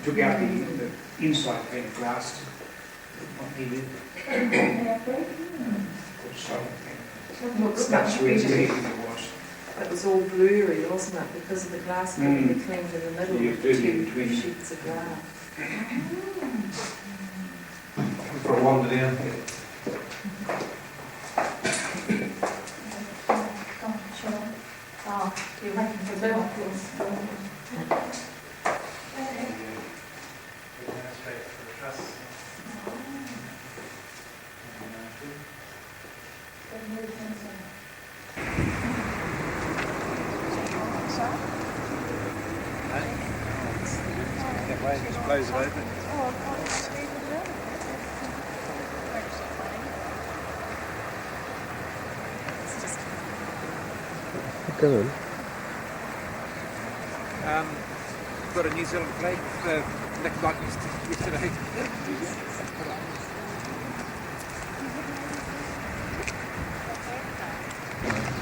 took out the inside pane of glass, not needed. That's where it's leaking it was. It was all blurry, wasn't it? Because of the glass being cleaned in the middle of the two sheets of glass. For a wander down. Oh, you're waiting for Bil. Just close it open. Go on. Got a New Zealand flag next like yesterday.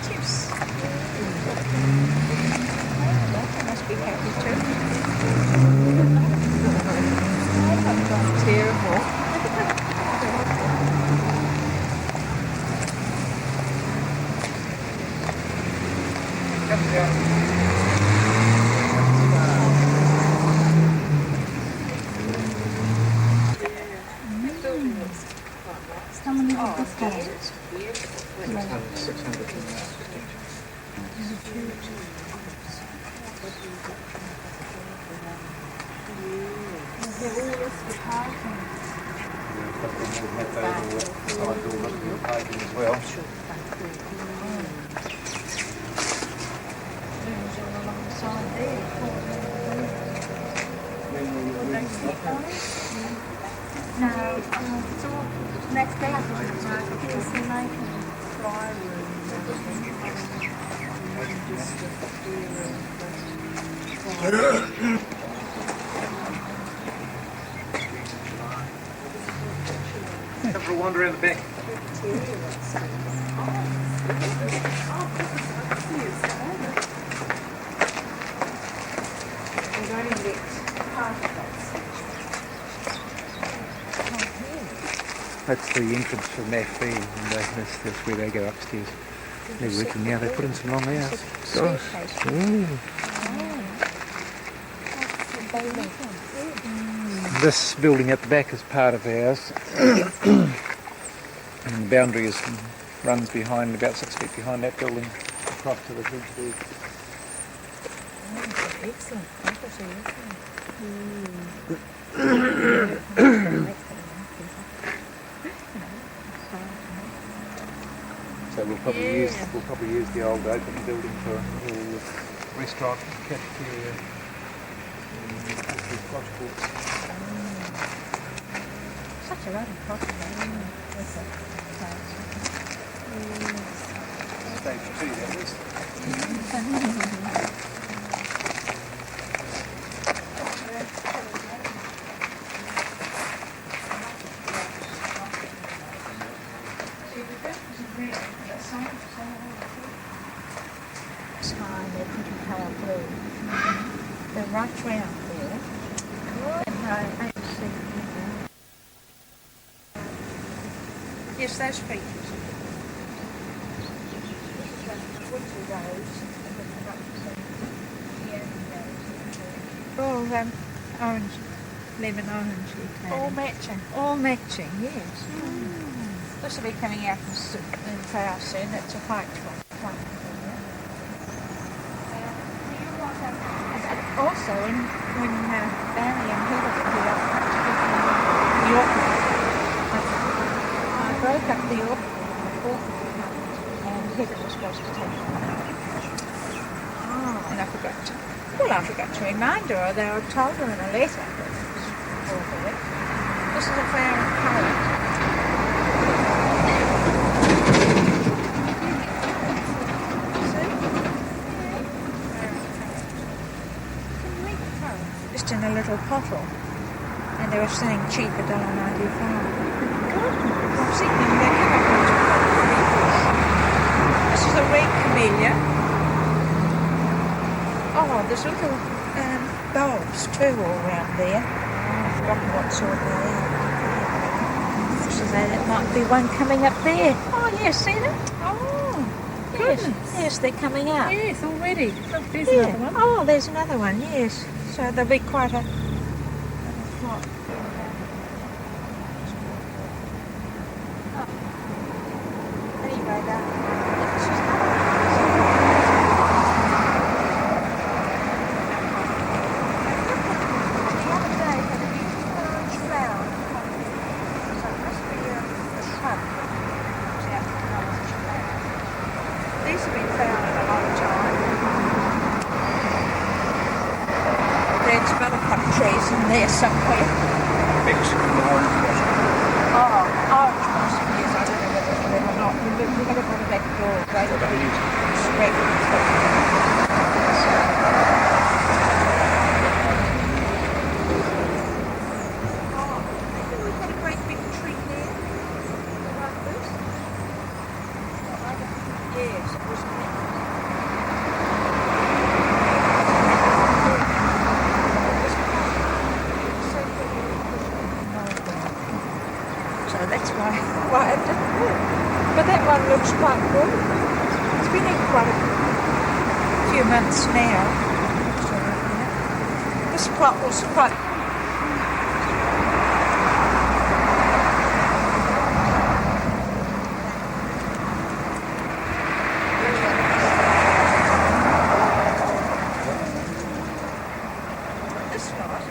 Chips. That must be happy too. Terrible. As well. No, it's all next day. It's the night fly Come for a wander around the back. That's the entrance for MAFB, and that's where they go upstairs. They're working now, they put in some long hours. Gosh. This building at the back is part of ours. And the boundary runs behind, about 6 feet behind that building, across to the bridge there. excellent property, So we'll probably use the old open building for a restaurant, cafeteria, such a lovely property. Stage 2, that is. They're pretty pale blue. They're right round there. And I see. Yes, those features. All orange, lemon orange. All matching. All matching, yes. This will be coming out in flower soon. It's a white one. Also, when Barry and Heather were here, the orchid, I broke up the orchid and Heather was supposed to take it. Oh. And I forgot to remind her, although I told her in a letter. This is a flower of colour. Just in a little pottle, and they were selling cheap at $1.95. I've seen them, they come up with this is a red camellia. Oh, there's little bulbs too all round there. I've forgotten what sort they are. So there might be one coming up there. Oh, yes, see them? Oh, Yes, goodness. yes, they're coming up. Yes, already. Look, there's Yeah. another one. Oh, there's another one, yes. So there'll be quite a lot. Anyway, that. The other day had a huge flower. So it must be a shrub. It's out in the large flower. These have been found in a long time. There's buttercup trees in there somewhere. Mexican orange blossom. Oh, orange blossom, yes, I don't know whether it's red or not. We had it on the back door, right? What they use. It's red. Oh, maybe we've got a great big tree there. Like this. Yes, it was meant. So that's why it didn't work. But that one looks quite good. It's been in quite a few months now. So, yeah. This plot was quite... This lot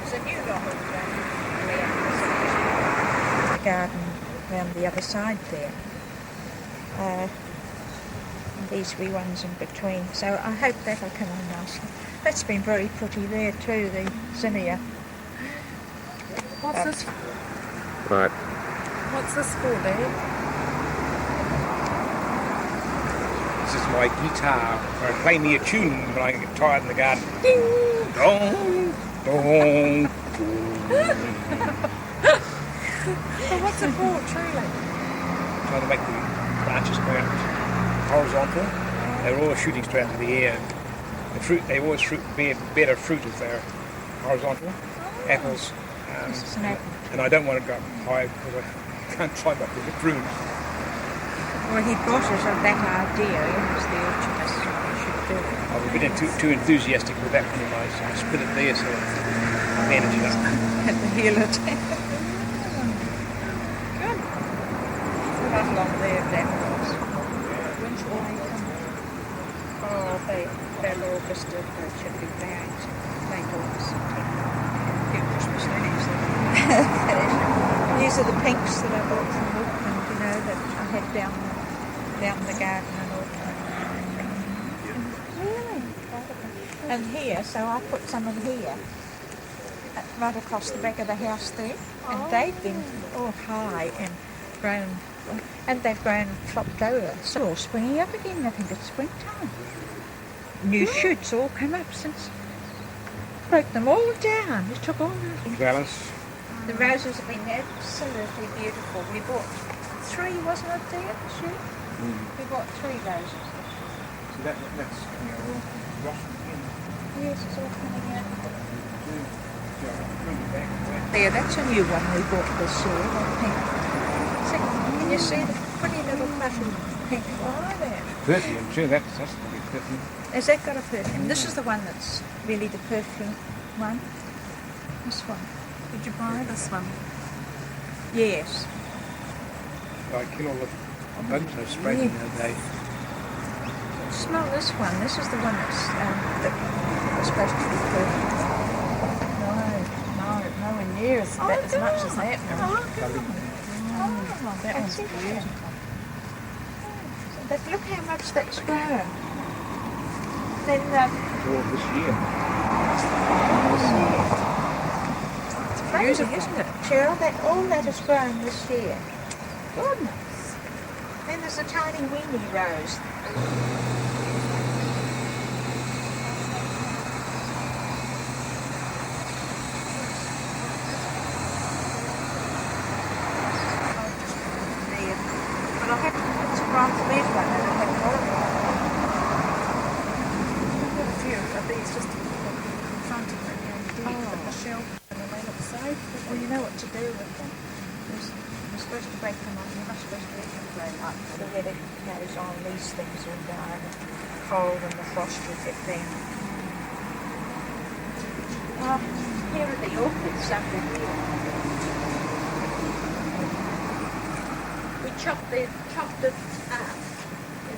is a new lot of garden around the other side there. And these wee ones in between. So I hope that'll come on nicely. That's been very pretty there too, the zinnia. What's this? Right. What's this for, Dad? This is my guitar. I play me a tune when I get tired in the garden. Ding, dong, dong, dong. Well, what's it for, truly? Trying to make the branches go out horizontal. They're always shooting straight into the air. The fruit, they always bear better fruit if they're horizontal. Apples. This is an apple. And I don't want to go up high because I can't climb up with the prunes. Well, he got it on that idea. It was the orchardist what he should do. I was a bit too enthusiastic with that one. I split it there, so I managed it up. Had to heal it. Good. Not long there, that was. When's will they come? Oh, they'll August, they should be back. Late August, September. Few Christmas leaves. These are the pinks that I bought from Auckland, you know, that I had down the garden in Auckland. Really? And here, so I put some in here, right across the back of the house there. And they've been all high and grown, and they've grown and flopped over. So all springing up again. I think it's springtime. New shoots all come up since. Broke them all down. It took all night. Valence. The roses have been absolutely beautiful. We bought 3, wasn't it, there this year? We bought 3 roses. So that's all blossom again. Yes, it's all coming out. Yeah, There, that's a new one we bought this year, that pink. See, can you see the pretty little fluffy pink flower there? perfume too. That's probably perfume. Has that got a perfume? This is the one that's really the perfume one. This one. Did you buy this one? Yes. I kill all the bugs I sprayed the other day. Smell this one. This is the one that's supposed to be perfume. No, nowhere near as much as that one. That one's beautiful. But look how much that's grown. Then All this year. it's amazing, isn't it, Cheryl? All that has grown this year. Goodness. Then there's a tiny weeny rose. But I haven't. It's a rather red one, and I haven't got it. I've got a few of these just in front of come on, you must just let them grow up. The weather goes on, these things will die. The cold and the frost will get them. Here are the orchids under here. We chopped it up.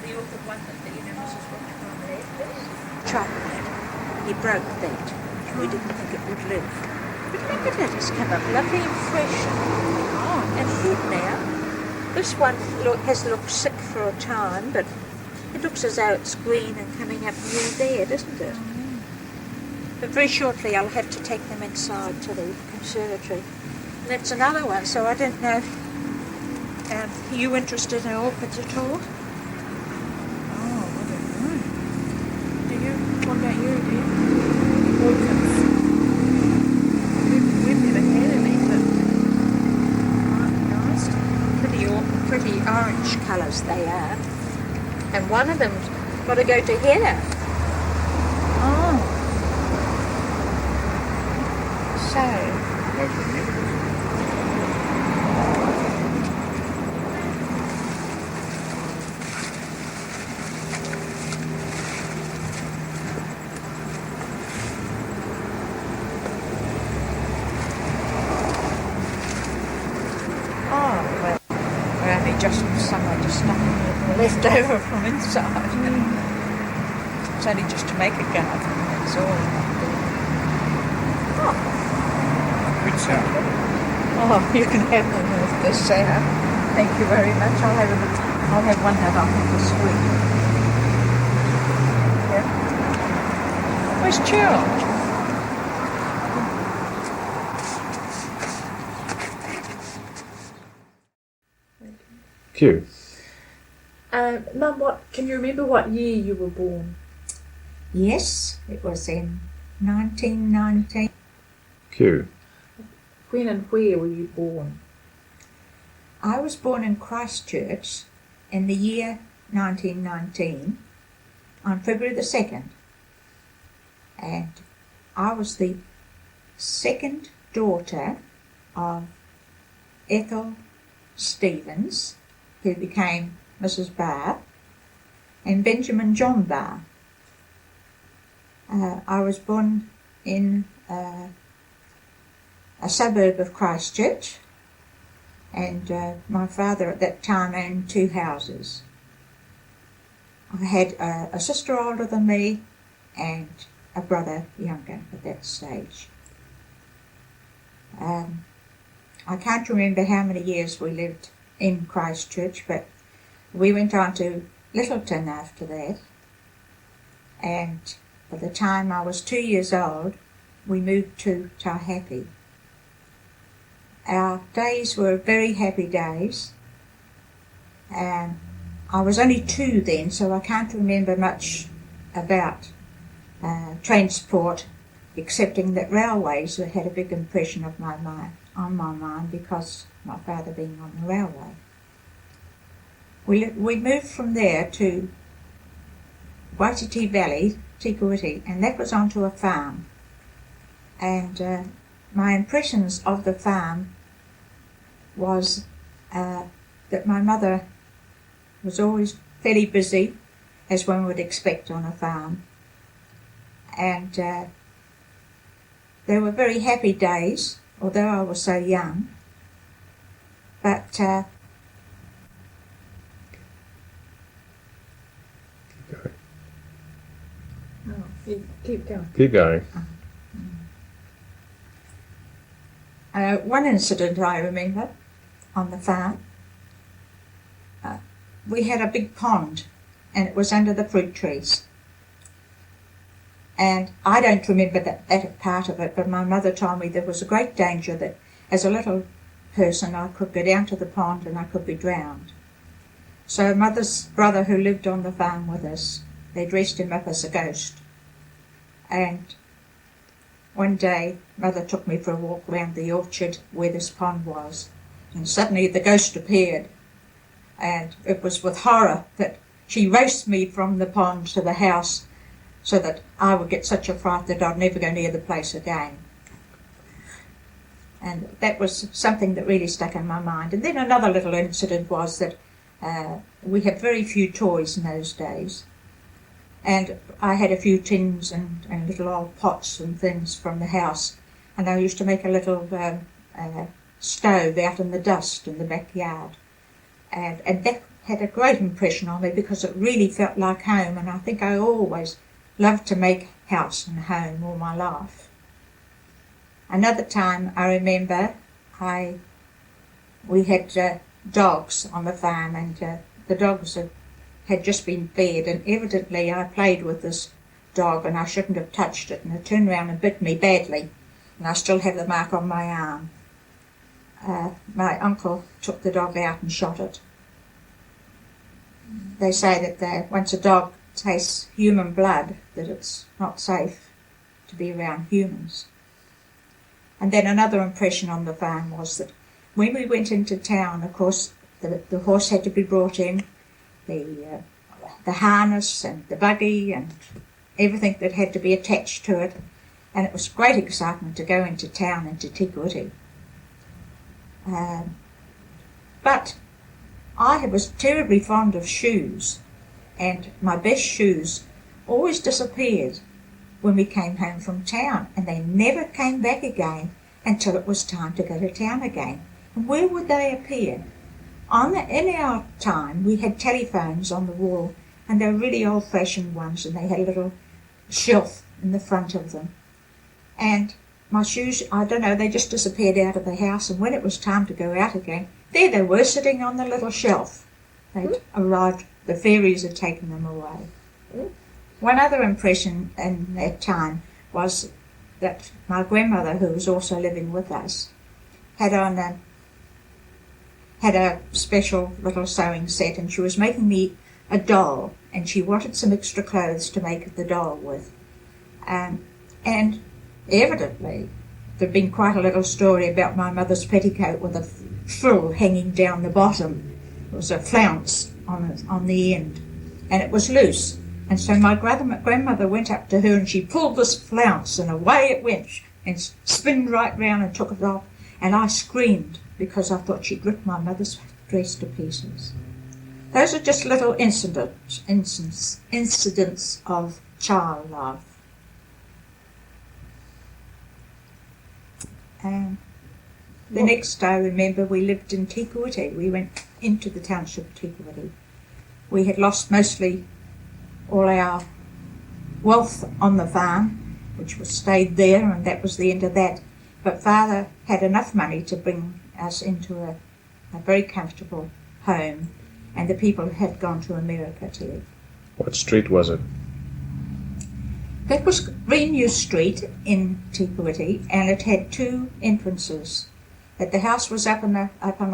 The orchid one that Mrs. Watchman left us. Chopped it. He broke that. We didn't think it would live. But look at it, it's come up lovely and fresh and good now. This one has looked sick for a time, but it looks as though it's green and coming up new there, doesn't it? But very shortly I'll have to take them inside to the conservatory. And that's another one, so I don't know. Are you interested in orchids at all? Oh, I don't know. Do you? What about you, do you? Orchids. We've never had any, but nice. Pretty orange colours they are. And one of them's got to go to header. Oh. So, just nothing left over from inside. It's only just to make a garden, that's all. Good sound. Oh, you can have them with this sound. Thank you very much. I'll have one that I think is sweet. Yeah. Where's Cheryl? Q. Mum, can you remember what year you were born? Yes, it was in 1919. Q. When and where were you born? I was born in Christchurch in the year 1919 on February the 2nd. And I was the second daughter of Ethel Stevens, who became Mrs. Barr, and Benjamin John Barr. I was born in a suburb of Christchurch, and my father at that time owned 2 houses. I had a sister older than me and a brother younger at that stage. I can't remember how many years we lived in Christchurch, but we went on to Littleton after that, and by the time I was 2 years old, we moved to Taihake. Our days were very happy days. I was only 2 then, so I can't remember much about transport, excepting that railways had a big impression on my mind because my father being on the railway. We moved from there to Waititi Valley, Tikawiti, and that was onto a farm. And my impressions of the farm was that my mother was always fairly busy, as one would expect on a farm. And they were very happy days, although I was so young. But Keep going. Keep going. One incident I remember on the farm, we had a big pond and it was under the fruit trees. And I don't remember that part of it, but my mother told me there was a great danger that as a little person I could go down to the pond and I could be drowned. So mother's brother who lived on the farm with us, they dressed him up as a ghost. And one day mother took me for a walk round the orchard where this pond was, and suddenly the ghost appeared. And it was with horror that she raced me from the pond to the house so that I would get such a fright that I'd never go near the place again. And that was something that really stuck in my mind. And then another little incident was that we had very few toys in those days. And I had a few tins and little old pots and things from the house. And I used to make a little stove out in the dust in the backyard. And that had a great impression on me because it really felt like home. And I think I always loved to make house and home all my life. Another time I remember we had dogs on the farm, and the dogs had just been fed, and evidently I played with this dog and I shouldn't have touched it, and it turned around and bit me badly, and I still have the mark on my arm. My uncle took the dog out and shot it. They say that once a dog tastes human blood, that it's not safe to be around humans. And then another impression on the farm was that when we went into town, of course, the horse had to be brought in, the harness and the buggy and everything that had to be attached to it. And it was great excitement to go into town, into Te Kuiti. But I was terribly fond of shoes, and my best shoes always disappeared when we came home from town, and they never came back again until it was time to go to town again. And where would they appear? In our time, we had telephones on the wall, and they were really old-fashioned ones, and they had a little shelf in the front of them. And my shoes, I don't know, they just disappeared out of the house, and when it was time to go out again, there they were sitting on the little shelf. They'd arrived, the fairies had taken them away. One other impression in that time was that my grandmother, who was also living with us, had a special little sewing set, and she was making me a doll, and she wanted some extra clothes to make the doll with. And evidently there'd been quite a little story about my mother's petticoat with a frill hanging down the bottom. It was a flounce on the end, and it was loose. And so my grandmother went up to her and she pulled this flounce, and away it went and spinned right round and took it off. And I screamed because I thought she'd ripped my mother's dress to pieces. Those are just little incidents of child life. The next day, I remember, we lived in Te Kuiti. We went into the township of Te Kuiti. We had lost mostly all our wealth on the farm, which was stayed there, and that was the end of that. But Father had enough money to bring us into a very comfortable home, and the people had gone to America to live. What street was it? That was Greenview Street in Te Kuiti, and it had two entrances. The house was up on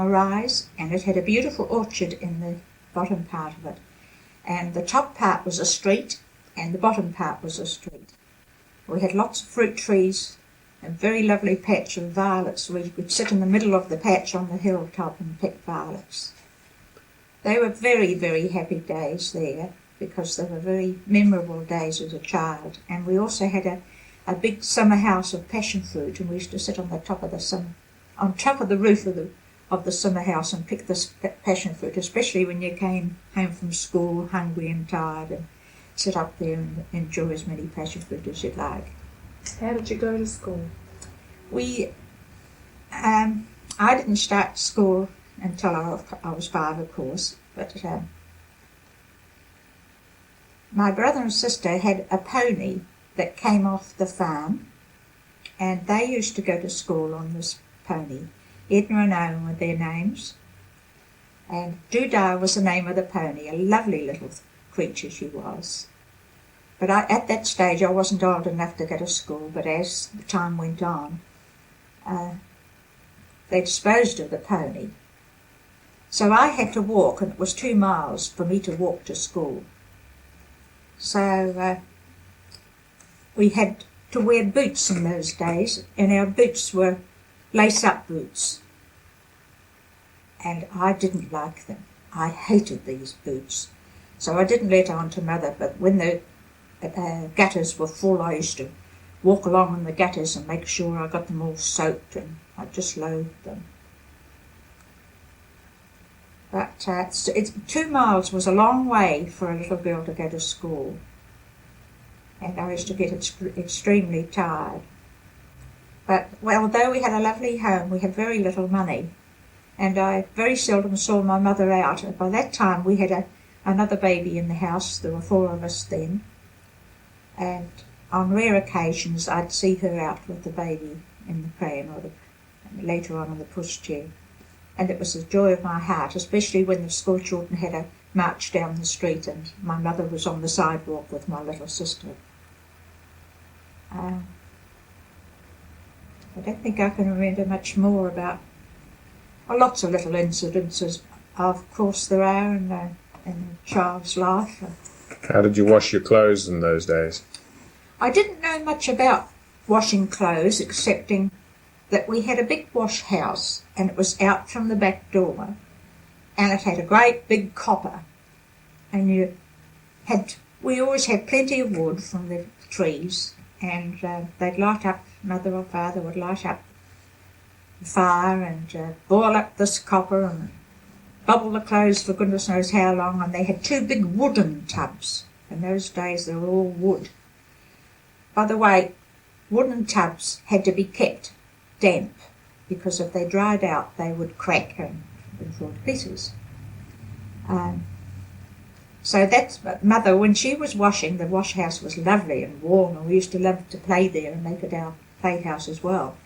a rise, and it had a beautiful orchard in the bottom part of it. And the top part was a street, and the bottom part was a street. We had lots of fruit trees, a very lovely patch of violets. We could sit in the middle of the patch on the hilltop and pick violets. They were very, very happy days there, because they were very memorable days as a child. And we also had a big summer house of passion fruit, and we used to sit on the top of the roof of the summer house and pick this passion fruit, especially when you came home from school hungry and tired, and sit up there and enjoy as many passion fruit as you'd like. How did you go to school? I didn't start school until I was 5, of course, but my brother and sister had a pony that came off the farm, and they used to go to school on this pony. Edna and Owen were their names, and Doodah was the name of the pony, a lovely little creature she was. But at that stage I wasn't old enough to go to school, but as the time went on, they disposed of the pony. So I had to walk, and it was 2 miles for me to walk to school. So we had to wear boots in those days, and our boots were lace-up boots. And I didn't like them. I hated these boots. So I didn't let on to Mother, but when the gutters were full, I used to walk along in the gutters and make sure I got them all soaked and I just loathed them. But 2 miles was a long way for a little girl to go to school. And I used to get extremely tired. But, well, although we had a lovely home, we had very little money. And I very seldom saw my mother out. And by that time, we had another baby in the house. There were 4 of us then. And on rare occasions, I'd see her out with the baby in the pram or later on in the pushchair. And it was the joy of my heart, especially when the school children had a march down the street and my mother was on the sidewalk with my little sister. I don't think I can remember much more about lots of little incidences. Of course, there are in a child's life. How did you wash your clothes in those days? I didn't know much about washing clothes, excepting that we had a big wash house and it was out from the back door and it had a great big copper, and we always had plenty of wood from the trees, and they'd light up, mother or father would light up the fire and boil up this copper and bubble the clothes for goodness knows how long, and they had 2 big wooden tubs. In those days they were all wood. By the way, wooden tubs had to be kept damp, because if they dried out they would crack and fall to pieces. So that's mother, when she was washing, the wash house was lovely and warm, and we used to love to play there and make it our playhouse as well.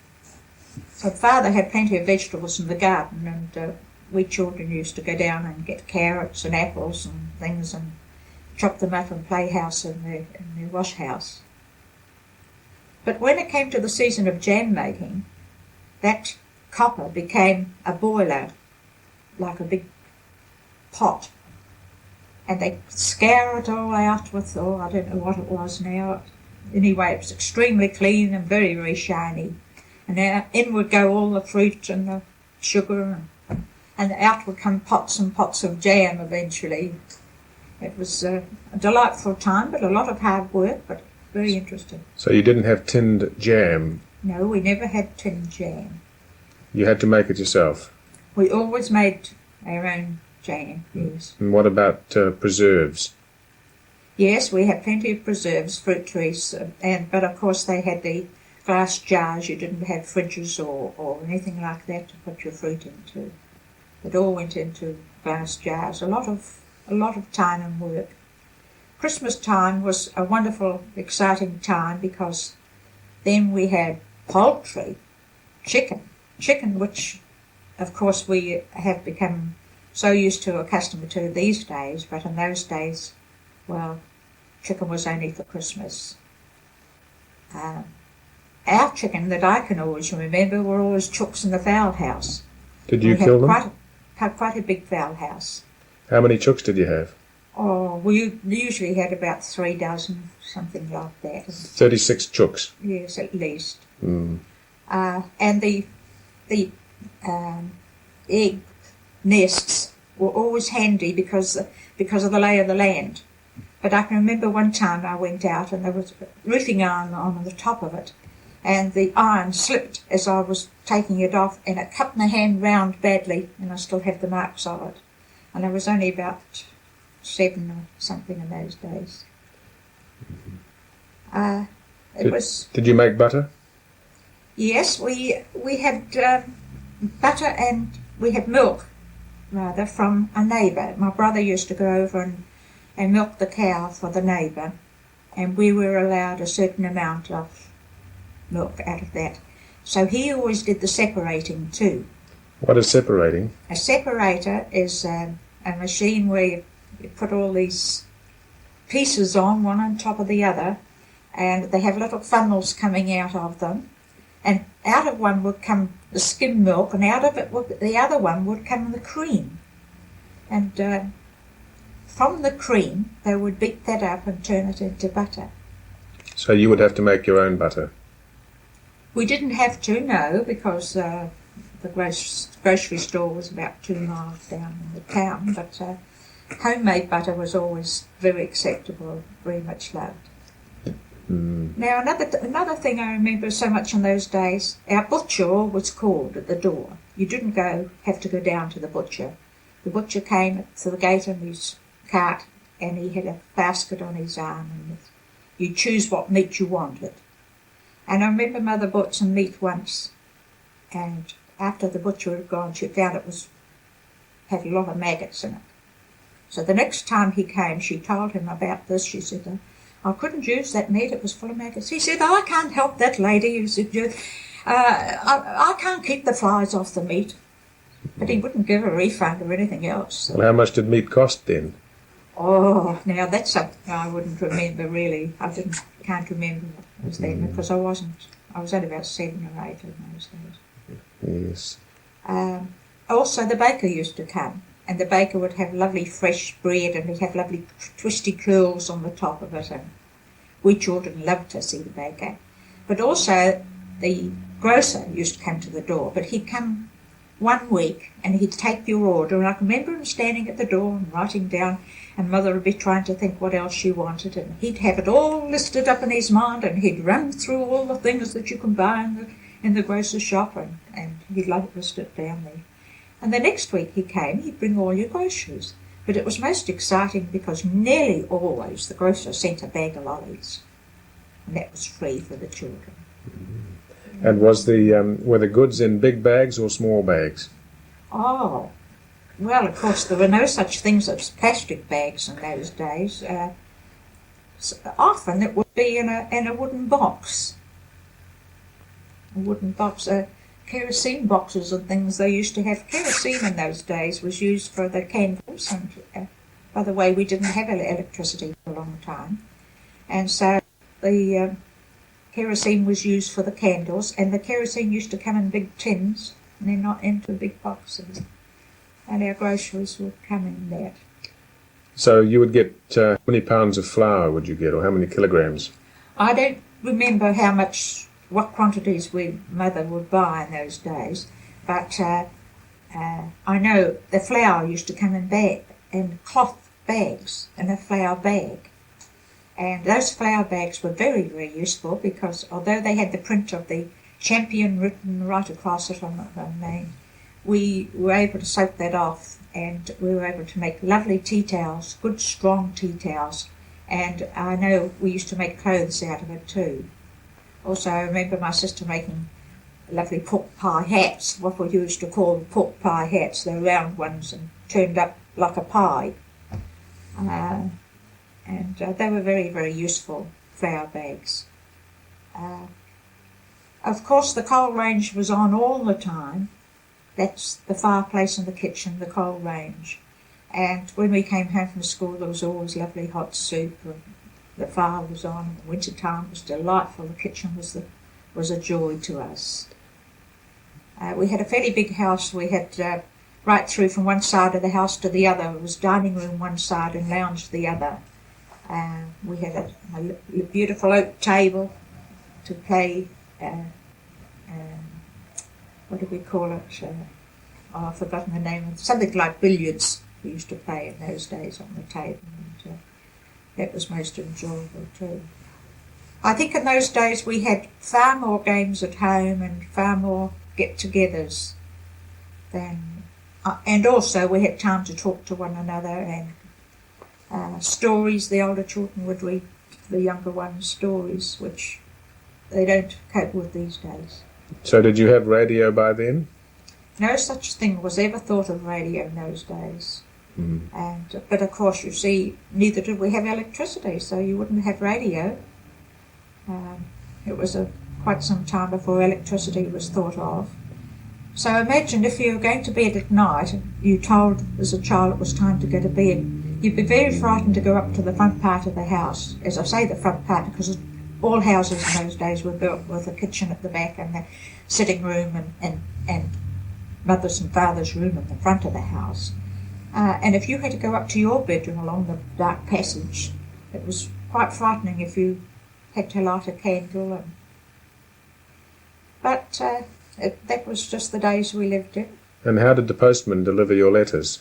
So father had plenty of vegetables in the garden, and we children used to go down and get carrots and apples and things and chop them up and play house in the wash house. But when it came to the season of jam making, that copper became a boiler, like a big pot. And they scour it all out with, I don't know what it was now. Anyway, it was extremely clean and very, very shiny. And in would go all the fruit and the sugar, and out would come pots and pots of jam eventually. It was a delightful time, but a lot of hard work, but very interesting. So you didn't have tinned jam? No, we never had tinned jam. You had to make it yourself? We always made our own jam, yes. And what about preserves? Yes, we had plenty of preserves, fruit trees, but of course they had the glass jars. You didn't have fridges or anything like that to put your fruit into. It all went into glass jars. A lot of time and work. Christmas time was a wonderful, exciting time, because then we had poultry, chicken, which of course we have become so used to, accustomed to these days, but in those days, well, chicken was only for Christmas. Our chicken that I can always remember were always chooks in the fowl house. Did you kill them? Quite a big fowl house. How many chooks did you have? Oh, we usually had about 3 dozen, something like that. 36 chooks? Yes, at least. Mm. And the egg nests were always handy because of the lay of the land. But I can remember one time I went out and there was a roofing iron on the top of it, and the iron slipped as I was taking it off, and it cut my hand round badly, and I still have the marks of it. And I was only about 7 or something in those days. Did you make butter? Yes, we had butter, and we had milk, rather, from a neighbour. My brother used to go over and milk the cow for the neighbour, and we were allowed a certain amount of milk out of that. So he always did the separating too. What is separating? A separator is a machine where you put all these pieces on, one on top of the other, and they have little funnels coming out of them, and out of one would come the skim milk, and out of it the other one would come the cream. And from the cream they would beat that up and turn it into butter. So you would have to make your own butter? We didn't have to, no, because the grocery store was about 2 miles down in the town, but homemade butter was always very acceptable, very much loved. Now, another thing I remember so much in those days, our butcher always called at the door. You didn't have to go down to the butcher. The butcher came to the gate in his cart, and he had a basket on his arm, and you choose what meat you wanted. And I remember Mother bought some meat once, and after the butcher had gone, she found had a lot of maggots in it. So the next time he came, she told him about this. She said, I couldn't use that meat, it was full of maggots. He said, I can't help that, lady. He said, I can't keep the flies off the meat. But he wouldn't give a refund or anything else. So. Well, how much did meat cost then? Oh, now that's something I wouldn't remember really. Can't remember what it was then because I was only about 7 or 8 in those days. Yes. Also, the baker used to come, and the baker would have lovely fresh bread, and he'd have lovely twisty curls on the top of it, and we children loved to see the baker. But also, the grocer used to come to the door, but he'd come 1 week, and he'd take your order, and I can remember him standing at the door and writing down, and Mother would be trying to think what else she wanted, and he'd have it all listed up in his mind, and he'd run through all the things that you can buy in the grocer's shop, and he'd list it down there. And the next week he came, he'd bring all your groceries. But it was most exciting because nearly always the grocer sent a bag of lollies, and that was free for the children. And were the goods in big bags or small bags? Oh, well, of course, there were no such things as plastic bags in those days. Often it would be in a wooden box. A wooden box, kerosene boxes and things they used to have. Kerosene in those days was used for the candles, and by the way, we didn't have electricity for a long time. And so the kerosene was used for the candles, and the kerosene used to come in big tins, and then not into big boxes. And our groceries would come in that. So you would get, how many pounds of flour would you get, or how many kilograms? I don't remember what quantities Mother would buy in those days, but I know the flour used to come in cloth bags, in a flour bag. And those flour bags were very, very useful because although they had the print of the champion written right across it on the name, we were able to soak that off, and we were able to make lovely tea towels, good strong tea towels, and I know we used to make clothes out of it too. Also, I remember my sister making lovely pork pie hats, what we used to call pork pie hats. They're round ones and turned up like a pie. And they were very, very useful flour bags. Of course, the coal range was on all the time. That's the fireplace in the kitchen, the coal range. And when we came home from school, there was always lovely hot soup, and the fire was on. In the winter time, it was delightful. The kitchen was a joy to us. We had a fairly big house. We had right through from one side of the house to the other. It was dining room one side and lounge the other. We had a beautiful oak table to play. What do we call it? I've forgotten the name of it. Something like billiards we used to play in those days on the table. And, that was most enjoyable too. I think in those days we had far more games at home and far more get-togethers than, and also we had time to talk to one another, and stories. The older children would read the younger ones stories, which they don't cope with these days. So did you have radio by then? No such thing was ever thought of radio in those days. But of course, you see, neither did we have electricity, so you wouldn't have radio. It was quite some time before electricity was thought of. So imagine if you were going to bed at night and you told as a child it was time to go to bed, you'd be very frightened to go up to the front part of the house. As I say, the front part, because all houses in those days were built with a kitchen at the back and the sitting room and mother's and father's room at the front of the house. And if you had to go up to your bedroom along the dark passage, it was quite frightening if you had to light a candle. But that was just the days we lived in. And how did the postman deliver your letters?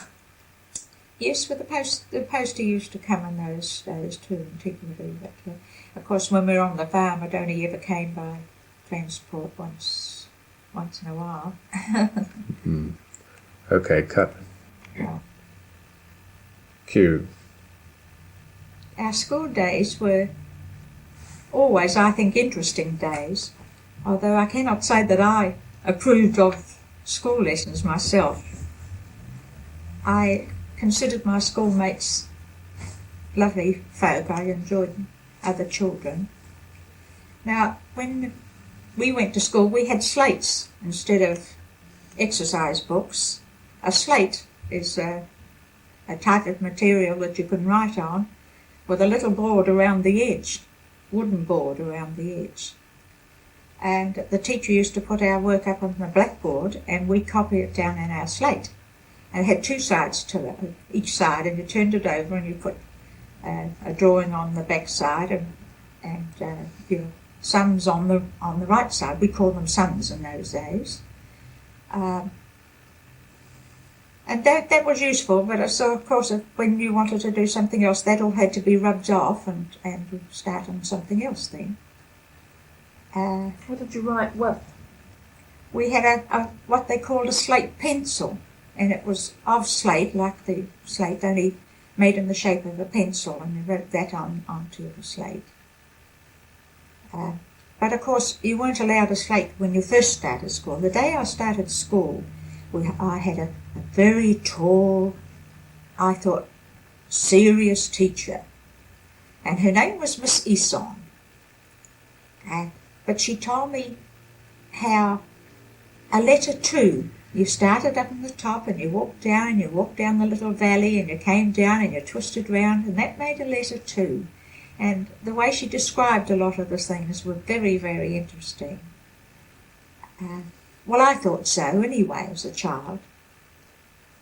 Yes, but the poster used to come in those days too, antiquity. But of course, when we were on the farm, it only ever came by transport once in a while. Okay, cut. Oh. Cue. Our school days were always, I think, interesting days, although I cannot say that I approved of school lessons myself. I considered my schoolmates lovely folk. I enjoyed other children. Now, when we went to school, we had slates instead of exercise books. A slate is a type of material that you can write on with a little board around the edge, wooden board around the edge. And the teacher used to put our work up on the blackboard and we copy it down in our slate. And it had two sides to it, each side, and you turned it over and you put a drawing on the back side and your sums on the right side. We called them sums in those days. And that was useful, but so of course when you wanted to do something else, that all had to be rubbed off and start on something else then. What did you write with? We had a what they called a slate pencil, and it was of slate, like the slate, only made in the shape of a pencil, and you wrote that onto the slate. But of course, you weren't allowed a slate when you first started school. The day I started school, I had a very tall, I thought, serious teacher, and her name was Miss Eson. But she told me how a letter 2, you started up on the top and you walked down the little valley and you came down and you twisted round, and that made a letter 2. And the way she described a lot of the things were very, very interesting. Well, I thought so anyway as a child.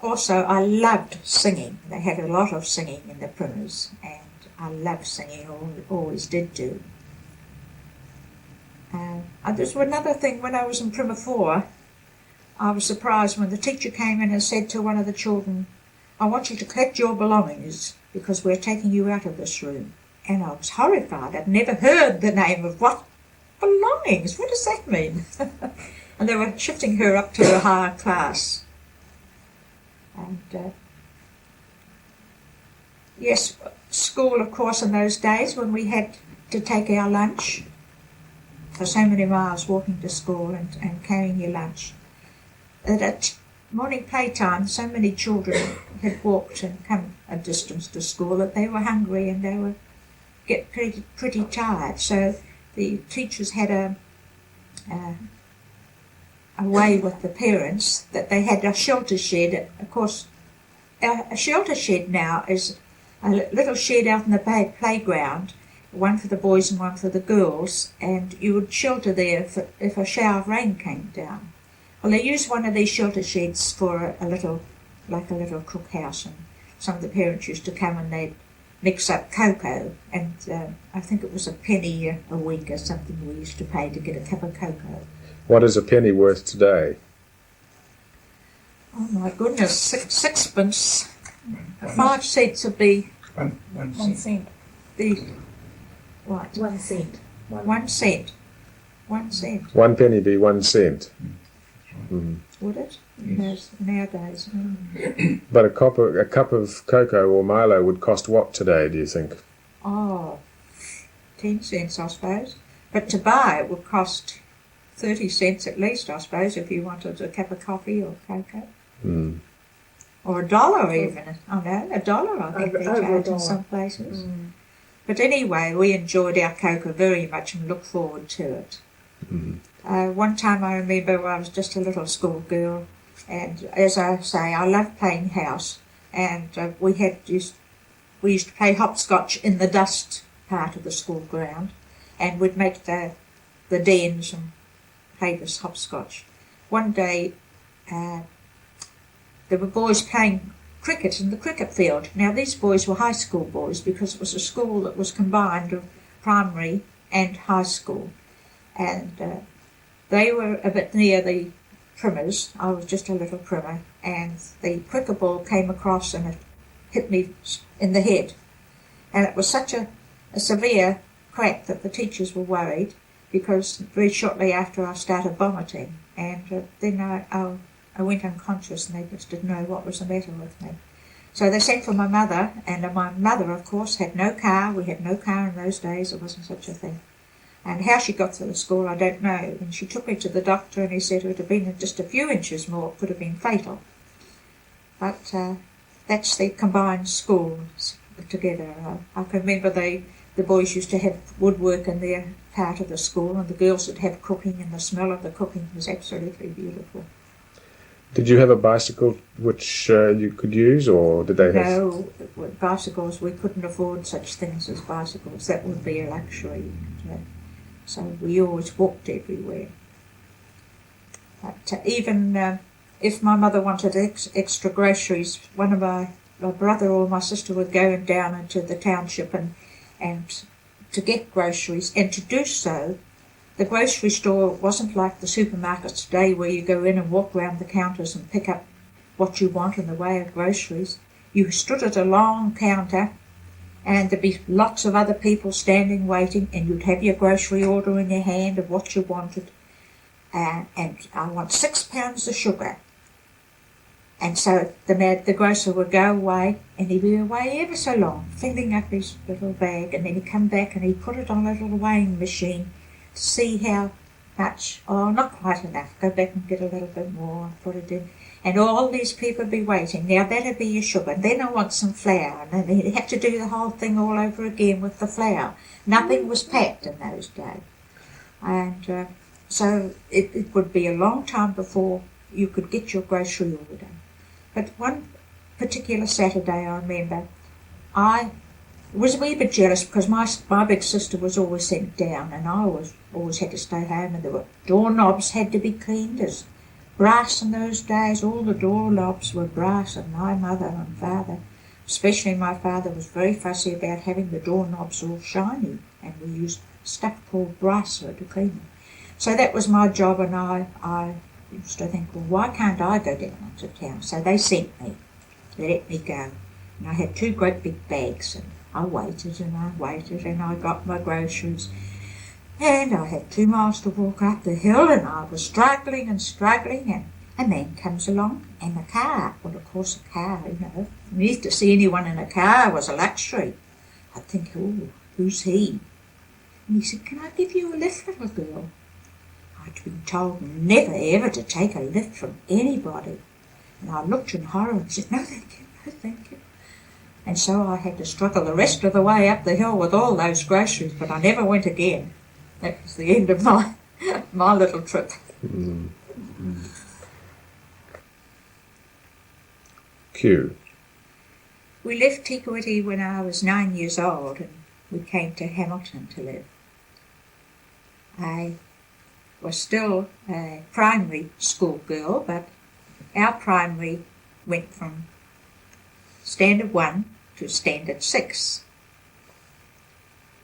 Also, I loved singing. They had a lot of singing in the primers, and I loved singing, always did do. There's another thing, when I was in Primer 4, I was surprised when the teacher came in and said to one of the children, "I want you to collect your belongings because we're taking you out of this room." And I was horrified. I'd never heard the name of what? Belongings? What does that mean? And they were shifting her up to a higher class. And yes, school, of course, in those days when we had to take our lunch, for so many miles walking to school and carrying your lunch. At morning playtime, so many children had walked and come a distance to school that they were hungry and they were get pretty tired. So the teachers had a way with the parents that they had a shelter shed. Of course, a shelter shed now is a little shed out in the playground, one for the boys and one for the girls, and you would shelter there if a shower of rain came down. Well, they used one of these shelter sheds for a little cookhouse, and some of the parents used to come and they'd mix up cocoa, and I think it was a penny a week or something we used to pay to get a cup of cocoa. What is a penny worth today? Oh my goodness, sixpence. 5 cents would be... One cent. The... What? 1 cent. 1 cent. 1 cent. 1 penny be 1 cent. Would it? Yes. Nowadays. But a cup of cocoa or Milo would cost what today, do you think? Oh, 10 cents, I suppose. But to buy it would cost 30 cents at least, I suppose, if you wanted a cup of coffee or cocoa. Or $1 even. I know, $1 I think they charge in some places. But anyway, we enjoyed our cocoa very much and looked forward to it. One time I remember I was just a little schoolgirl, and as I say, I loved playing house, and we used to play hopscotch in the dust part of the school ground, and we'd make the dens and play this hopscotch. One day there were boys playing cricket in the cricket field. Now these boys were high school boys because it was a school that was combined of primary and high school, and they were a bit near the primers. I was just a little primer, and the cricket ball came across and it hit me in the head. And it was such a severe crack that the teachers were worried, because very shortly after I started vomiting, and then I went unconscious and they just didn't know what was the matter with me. So they sent for my mother, and my mother, of course, had no car. We had no car in those days. There wasn't such a thing. And how she got to the school, I don't know. And she took me to the doctor, and he said it would have been just a few inches more, it could have been fatal. But that's the combined schools together. I can remember the boys used to have woodwork in their part of the school, and the girls would have cooking, and the smell of the cooking was absolutely beautiful. Did you have a bicycle which you could use, or did they have... No, bicycles, we couldn't afford such things as bicycles. That would be a luxury. So we always walked everywhere. But even if my mother wanted extra groceries, one of my brother or my sister would go down into the township and to get groceries, and to do so, the grocery store wasn't like the supermarkets today where you go in and walk around the counters and pick up what you want in the way of groceries. You stood at a long counter and there'd be lots of other people standing waiting, and you'd have your grocery order in your hand of what you wanted. And I want 6 pounds of sugar. And so the grocer would go away, and he'd be away ever so long, filling up his little bag, and then he'd come back and he'd put it on a little weighing machine to see how much. Oh, not quite enough. Go back and get a little bit more and put it in. And all these people would be waiting. Now that'd be your sugar. And then I want some flour. And then he'd have to do the whole thing all over again with the flour. Nothing was packed in those days. And so it would be a long time before you could get your grocery order. But one particular Saturday I remember, I was a wee bit jealous because my big sister was always sent down, and I always had to stay home, and there were doorknobs had to be cleaned. There's brass in those days. All the doorknobs were brass, and my mother and father, especially my father, was very fussy about having the doorknobs all shiny, and we used stuff called brass to clean them. So that was my job, and I used to think, well, why can't I go down into town? So they sent me. They let me go. And I had 2 great big bags, and I waited, and I got my groceries. And I had 2 miles to walk up the hill, and I was struggling, and a man comes along, and a car. Well, of course, a car, you to see anyone in a car was a luxury. I'd think, oh, who's he? And he said, can I give you a lift, little girl? I'd been told never ever to take a lift from anybody. And I looked in horror and said, no thank you, no thank you. And so I had to struggle the rest of the way up the hill with all those groceries, but I never went again. That was the end of my little trip. Q. We left Tikawiti when I was 9 years old, and we came to Hamilton to live. I was still a primary school girl, but our primary went from standard 1 to standard 6.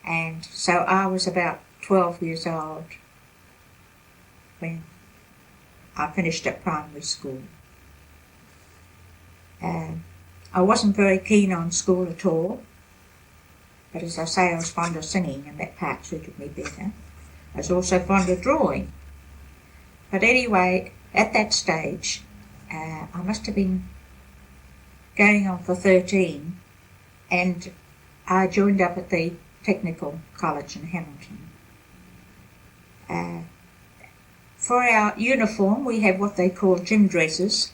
And so I was about 12 years old when I finished at primary school. I wasn't very keen on school at all, but as I say, I was fond of singing, and that part suited me better. I was also fond of drawing. But anyway, at that stage, I must have been going on for 13, and I joined up at the Technical College in Hamilton. For our uniform, we had what they call gym dresses,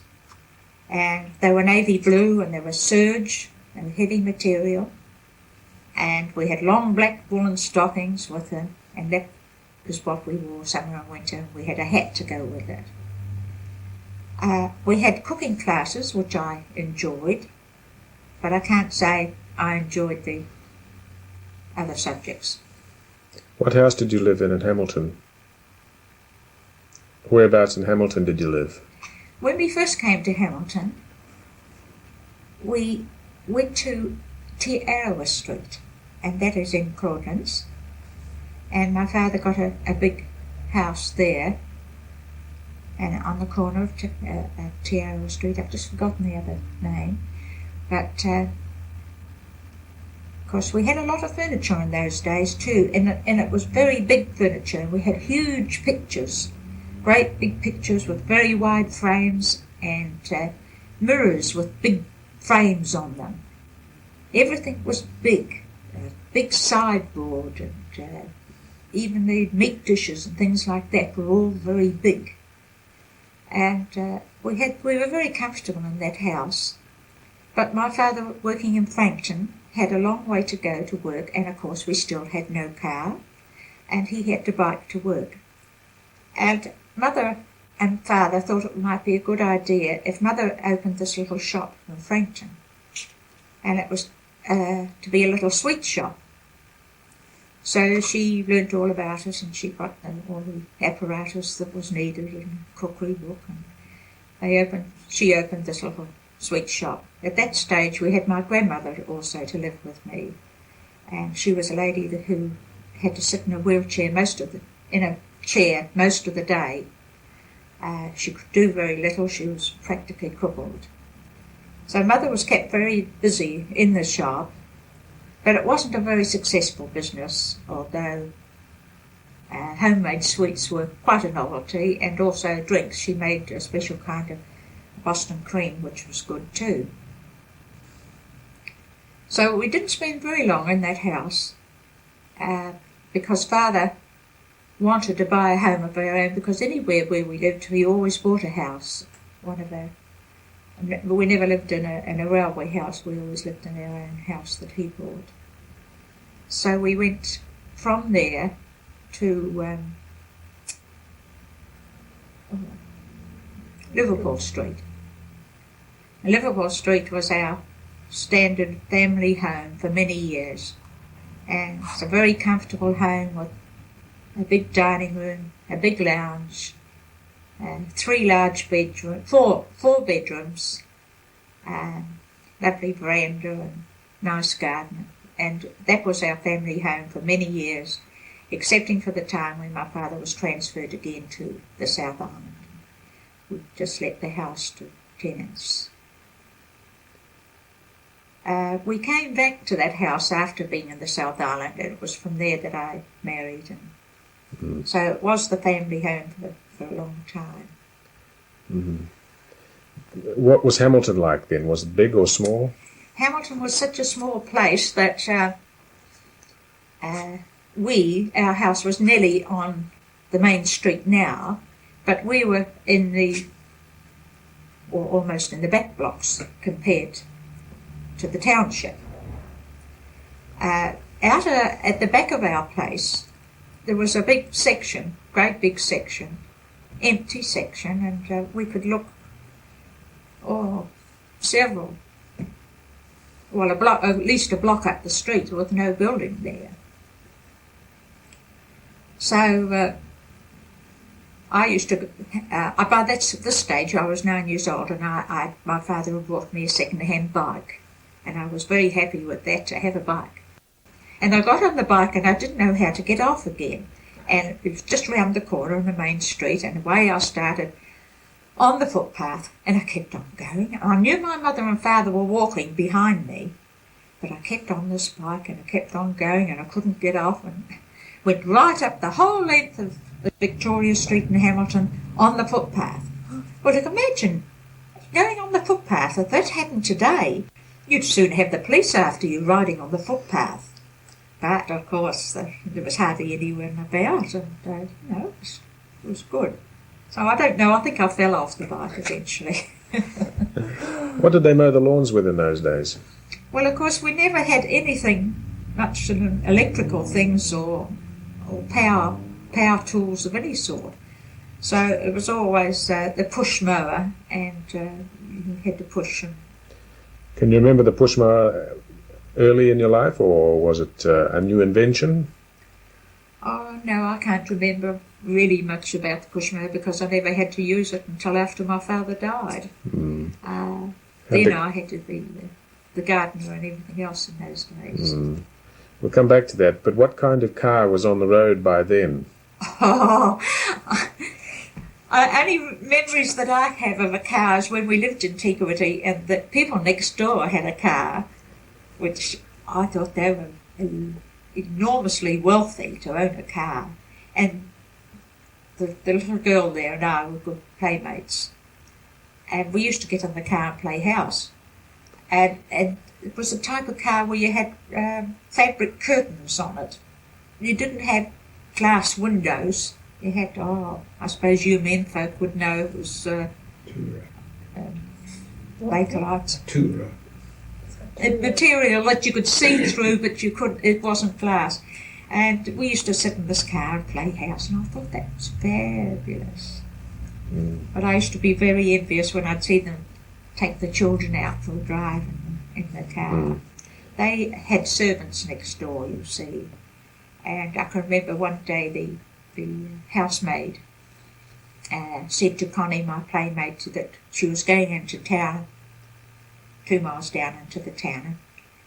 and they were navy blue, and they were serge and heavy material, and we had long black woolen stockings with them, and that was what we wore summer and winter. We had a hat to go with it. We had cooking classes, which I enjoyed, but I can't say I enjoyed the other subjects. What house did you live in Hamilton? Whereabouts in Hamilton did you live? When we first came to Hamilton, we went to Naylor Street, and that is in Croydon's. And my father got a big house there, and on the corner of Naylor Street. I've just forgotten the other name. But course, we had a lot of furniture in those days too, and it was very big furniture. We had huge pictures, great big pictures with very wide frames and mirrors with big frames on them. Everything was big, big sideboard, and even the meat dishes and things like that were all very big. And we were very comfortable in that house. But my father, working in Frankton, had a long way to go to work, and of course we still had no car, and he had to bike to work. And Mother and Father thought it might be a good idea if Mother opened this little shop in Frankton, and it was to be a little sweet shop. So she learnt all about it, and she got all the apparatus that was needed and cookery book, and she opened this little sweet shop. At that stage we had my grandmother also to live with me, and she was a lady who had to sit in a wheelchair most of the day. She could do very little. She was practically crippled. So Mother was kept very busy in the shop, but it wasn't a very successful business, although homemade sweets were quite a novelty, and also drinks. She made a special kind of Boston cream, which was good too. So we didn't spend very long in that house, because Father wanted to buy a home of our own, because anywhere where we lived, we always bought a house. We never lived in a railway house. We always lived in our own house that he bought. So we went from there to Liverpool Street. Liverpool Street was our standard family home for many years, and it's a very comfortable home with a big dining room, a big lounge, and 3 large bedrooms, four bedrooms, lovely veranda and nice garden. And that was our family home for many years, excepting for the time when my father was transferred again to the South Island. We just let the house to tenants. We came back to that house after being in the South Island, and it was from there that I married, and so it was the family home for a long time. Mm-hmm. What was Hamilton like then? Was it big or small? Hamilton was such a small place that our house was nearly on the main street now, but we were almost in the back blocks compared to the township. At the back of our place, there was a big section, great big section, empty section, and we could look at least a block up the street with no building there. So I used to, by this stage I was 9 years old, and my father had bought me a second-hand bike, and I was very happy with that, to have a bike. And I got on the bike and I didn't know how to get off again. And it was just round the corner on the main street, and away I started on the footpath, and I kept on going. I knew my mother and father were walking behind me, but I kept on this bike and I kept on going, and I couldn't get off, and went right up the whole length of Victoria Street in Hamilton on the footpath. Well, imagine going on the footpath. If that happened today, you'd soon have the police after you riding on the footpath. But, of course, there was hardly anyone about, and, it was good. So I don't know, I think I fell off the bike eventually. What did they mow the lawns with in those days? Well, of course, we never had anything, much electrical things or power tools of any sort. So it was always the push mower, and you had to push. Can you remember the push mower early in your life, or was it a new invention? Oh, no, I can't remember really much about the push mower, because I never had to use it until after my father died. Then I had to be the gardener and everything else in those days. We'll come back to that, but what kind of car was on the road by then? Oh, only memories that I have of a car is when we lived in Teekawiti, and the people next door had a car, which I thought they were enormously wealthy to own a car. And the little girl there and I were good playmates. And we used to get in the car and play house. And it was the type of car where you had fabric curtains on it. You didn't have glass windows. You had, I suppose you men folk would know it was Bakelite. Tura. Material that you could see through, but it wasn't glass. And we used to sit in this car and play house, and I thought that was fabulous. But I used to be very envious when I'd see them take the children out for a drive in the car. They had servants next door, you see. And I can remember one day the housemaid said to Connie, my playmate, that she was going into town, 2 miles down into the town,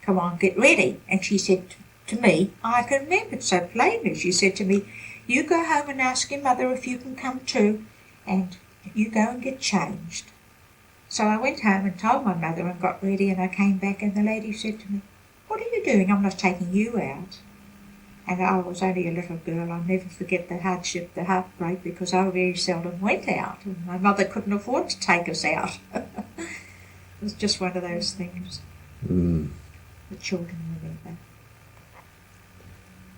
come on, get ready. And she said to me, I can remember it so plainly, she said to me, you go home and ask your mother if you can come too, and you go and get changed. So I went home and told my mother and got ready, and I came back and the lady said to me, what are you doing? I'm not taking you out. And I was only a little girl. I'll never forget the hardship, the heartbreak, because I very seldom went out, and my mother couldn't afford to take us out. It was just one of those things that children remember.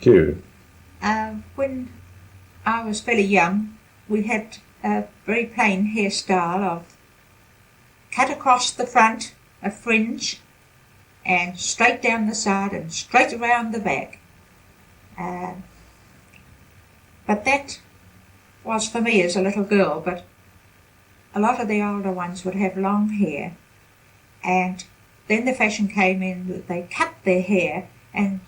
Q. When I was fairly young, we had a very plain hairstyle of cut across the front, a fringe, and straight down the side and straight around the back. But that was for me as a little girl, but a lot of the older ones would have long hair, and then the fashion came in that they cut their hair and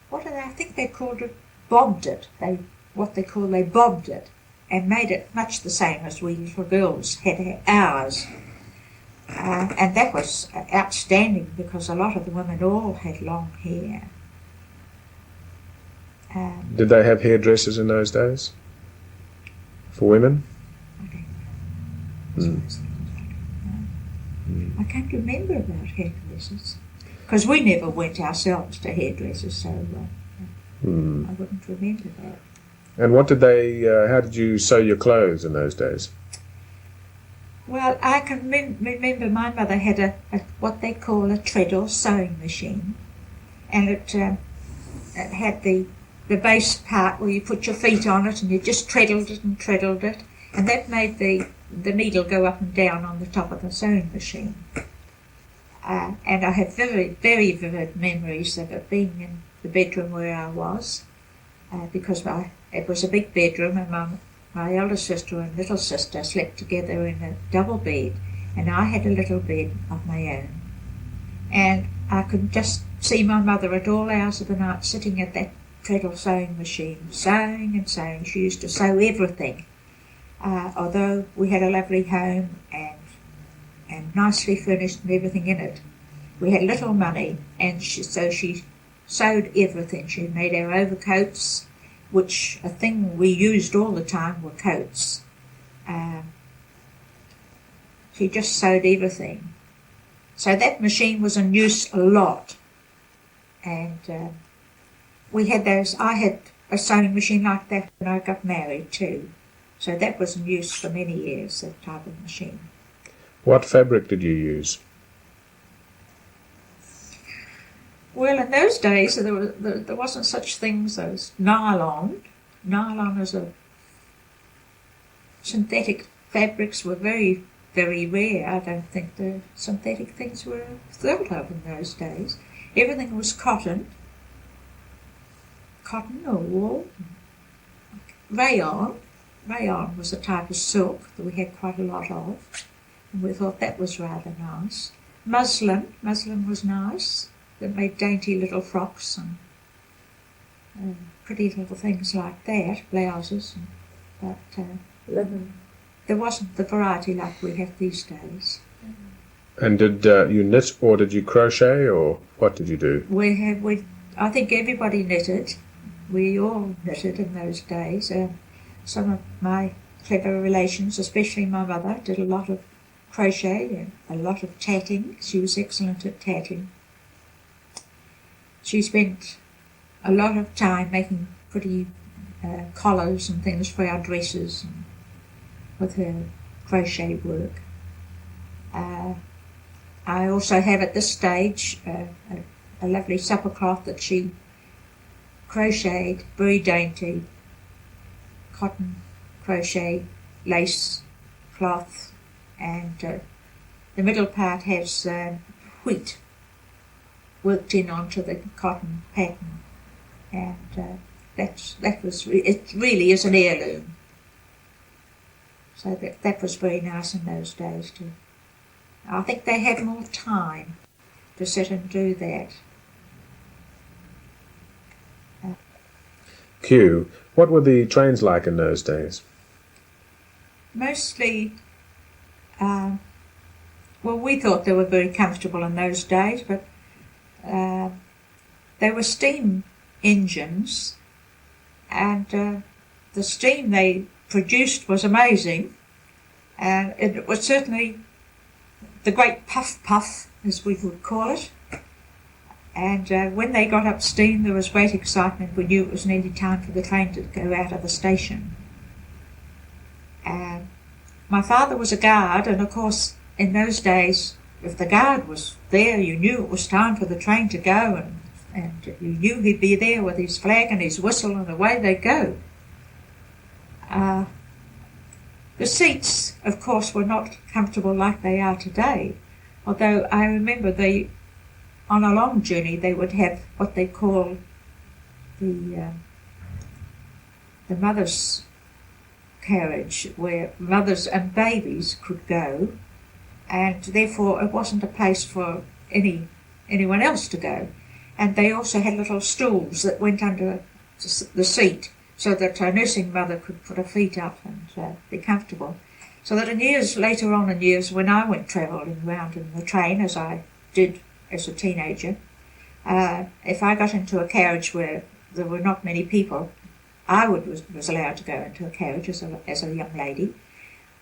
what did I think they called it? Bobbed it. They bobbed it and made it much the same as we little girls had ours. And that was outstanding because a lot of the women all had long hair. Did they have hairdressers in those days? For women? I don't know. I can't remember about hairdressers. Because we never went ourselves to hairdressers, so I wouldn't remember that. And what did they, how did you sew your clothes in those days? Well, I can remember my mother had a what they call a treadle sewing machine, and it had the base part where you put your feet on it and you just treadled it, and that made the needle go up and down on the top of the sewing machine. And I have very, very vivid memories of it being in the bedroom where I was, because it was a big bedroom, and my elder sister and little sister slept together in a double bed, and I had a little bed of my own. And I could just see my mother at all hours of the night sitting at that treadle sewing machine, sewing and sewing. She used to sew everything, although we had a lovely home and nicely furnished and everything in it. We had little money, and so she sewed everything. She made our overcoats, which a thing we used all the time were coats. She just sewed everything. So that machine was in use a lot. And we had those. I had a sewing machine like that when I got married too. So that was in use for many years, that type of machine. What fabric did you use? Well, in those days there wasn't such things as nylon. Nylon is synthetic fabrics were very, very rare. I don't think the synthetic things were thought of in those days. Everything was cotton or wool. Rayon was a type of silk that we had quite a lot of, and we thought that was rather nice. Muslin was nice. That made dainty little frocks and pretty little things like that, blouses. But Linen. there wasn't the variety like we have these days. And did you knit or did you crochet or what did you do? I think everybody knitted. We all knitted in those days. Some of my clever relations, especially my mother, did a lot of crochet and a lot of tatting. She was excellent at tatting. she spent a lot of time making pretty collars and things for our dresses and with her crochet work. I also have at this stage a lovely supper cloth that she crocheted, very dainty, cotton crochet lace cloth, and the middle part has wheat worked in onto the cotton pattern, and it really is an heirloom. So that was very nice in those days too. I think they had more time to sit and do that. Q, what were the trains like in those days? Mostly, well, we thought they were very comfortable in those days, but they were steam engines, and the steam they produced was amazing, and it was certainly the great puff, as we would call it. And when they got up steam, there was great excitement. We knew it was nearly time for the train to go out of the station. My father was a guard, and of course, in those days, if the guard was there, you knew it was time for the train to go, and you knew he'd be there with his flag and his whistle, and away they'd go. The seats, of course, were not comfortable like they are today, although I remember on a long journey they would have what they call the mother's carriage, where mothers and babies could go, and therefore it wasn't a place for anyone else to go. And they also had little stools that went under the seat, so that a nursing mother could put her feet up and be comfortable. So that later on in years, when I went travelling round in the train, as I did as a teenager, if I got into a carriage where there were not many people, I was allowed to go into a carriage as a young lady.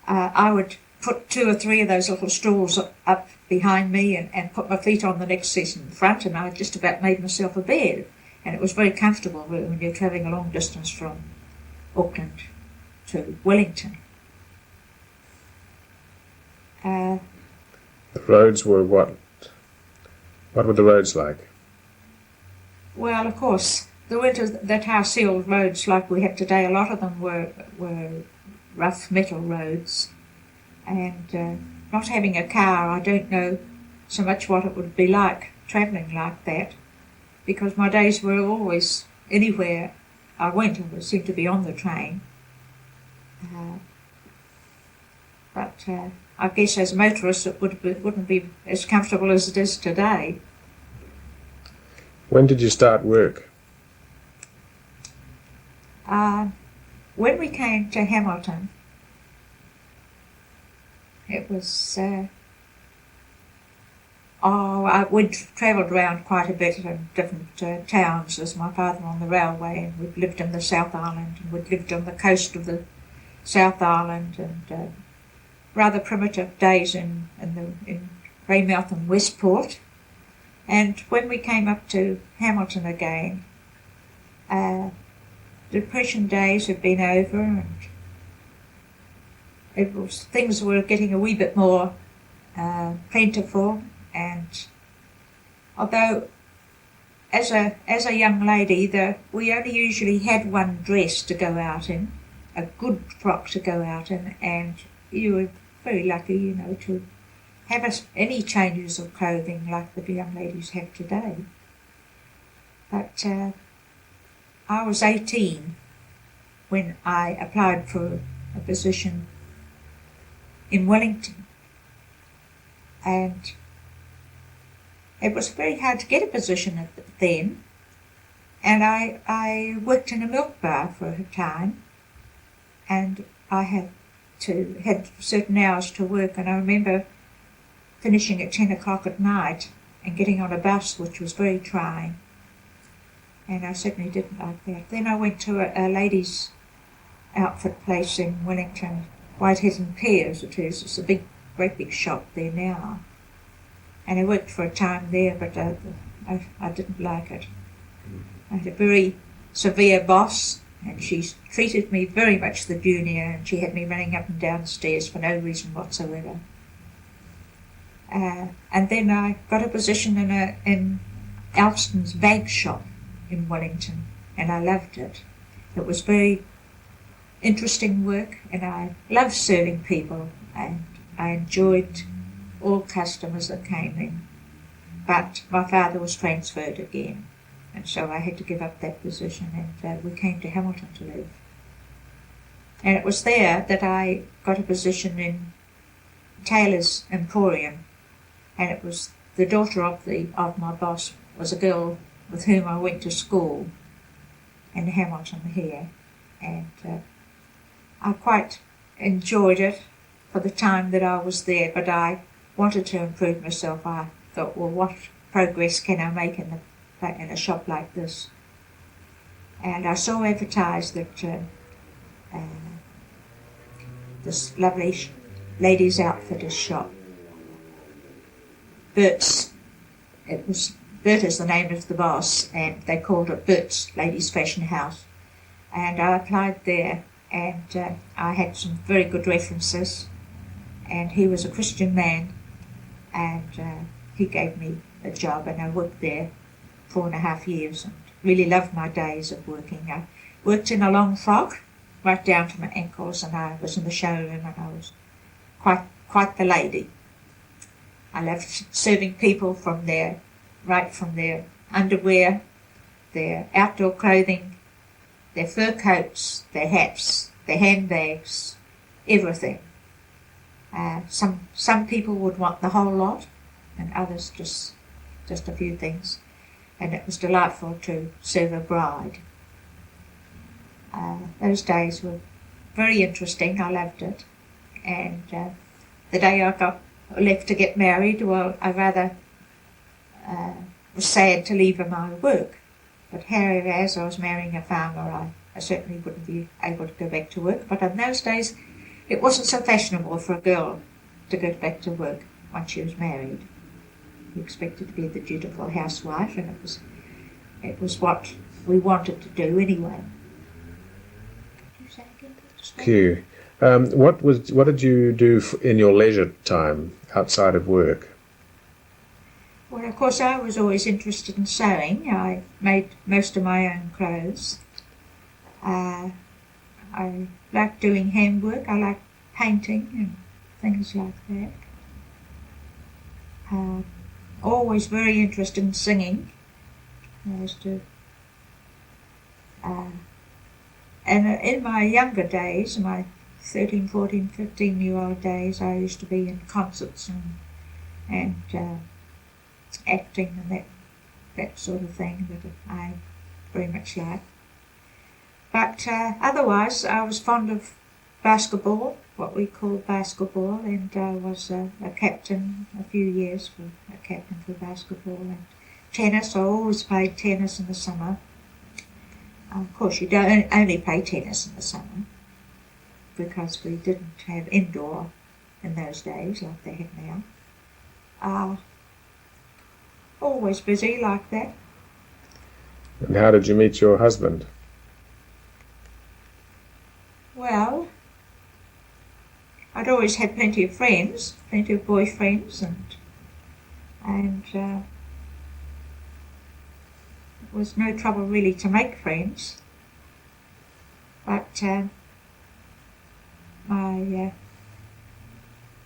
I would put 2 or 3 of those little stools up behind me and put my feet on the next seat in front, and I just about made myself a bed. And it was very comfortable when you're travelling a long distance from Auckland to Wellington. The roads were what? What were the roads like? Well, of course, there weren't the tar-sealed roads like we have today. A lot of them were rough metal roads. And not having a car, I don't know so much what it would be like travelling like that, because my days were always, anywhere I went, I seemed to be on the train. But I guess as motorists it wouldn't be as comfortable as it is today. When did you start work? When we came to Hamilton, it was, we'd travelled around quite a bit in different towns as my father on the railway, and we'd lived in the South Island, and we'd lived on the coast of the South Island, and rather primitive days in Greymouth and Westport. And when we came up to Hamilton again, Depression days had been over, and things were getting a wee bit more plentiful. And although as a young lady, we only usually had one dress to go out in, a good frock to go out in, and you were very lucky, to have any changes of clothing like the young ladies have today. But I was 18 when I applied for a position in Wellington, and it was very hard to get a position then, and I worked in a milk bar for a time, and I had certain hours to work, and I remember finishing at 10 o'clock at night and getting on a bus, which was very trying, and I certainly didn't like that. Then I went to a ladies' outfit place in Wellington, Whitehead and Pears it is. It's great big shop there now. And I worked for a time there, but I didn't like it. I had a very severe boss, and she treated me very much the junior, and she had me running up and down the stairs for no reason whatsoever. And then I got a position in Alston's bag shop in Wellington, and I loved it. It was very interesting work, and I loved serving people, and I enjoyed all customers that came in. But my father was transferred again, and so I had to give up that position, and we came to Hamilton to live. And it was there that I got a position in Taylor's Emporium, and it was the daughter of my boss was a girl with whom I went to school in Hamilton here, and I quite enjoyed it for the time that I was there, but I wanted to improve myself. I thought, well, what progress can I make in a shop like this? And I saw advertised that this lovely ladies' outfitters shop, Bert's, Bert is the name of the boss, and they called it Bert's Ladies' Fashion House. And I applied there, and I had some very good references, and he was a Christian man, and he gave me a job, and I worked there 4.5 years and really loved my days of working. I worked in a long frock right down to my ankles, and I was in the showroom, and I was quite the lady. I loved serving people from their underwear, their outdoor clothing, their fur coats, their hats, their handbags, everything. Some people would want the whole lot, and others just a few things. And it was delightful to serve a bride. Those days were very interesting. I loved it. And the day I got left to get married, well, I rather was sad to leave my work. But however, as I was marrying a farmer, I certainly wouldn't be able to go back to work. But in those days, it wasn't so fashionable for a girl to go back to work once she was married. You expected to be the dutiful housewife, and it was what we wanted to do anyway. Thank you. What did you do in your leisure time outside of work? Well, of course, I was always interested in sewing. I made most of my own clothes. I liked doing handwork. I liked painting and things like that. Always very interested in singing. I used to, and in my younger days, my 13, 14, 15-year-old days, I used to be in concerts and acting and that sort of thing that I very much liked. But otherwise, I was fond of basketball, what we called basketball, and I was a captain a few years for basketball, and tennis. I always played tennis in the summer. Of course, you don't only play tennis in the summer because we didn't have indoor in those days like they have now. Always busy like that. And how did you meet your husband? Well, I'd always had plenty of friends, plenty of boyfriends, and it was no trouble really to make friends. But my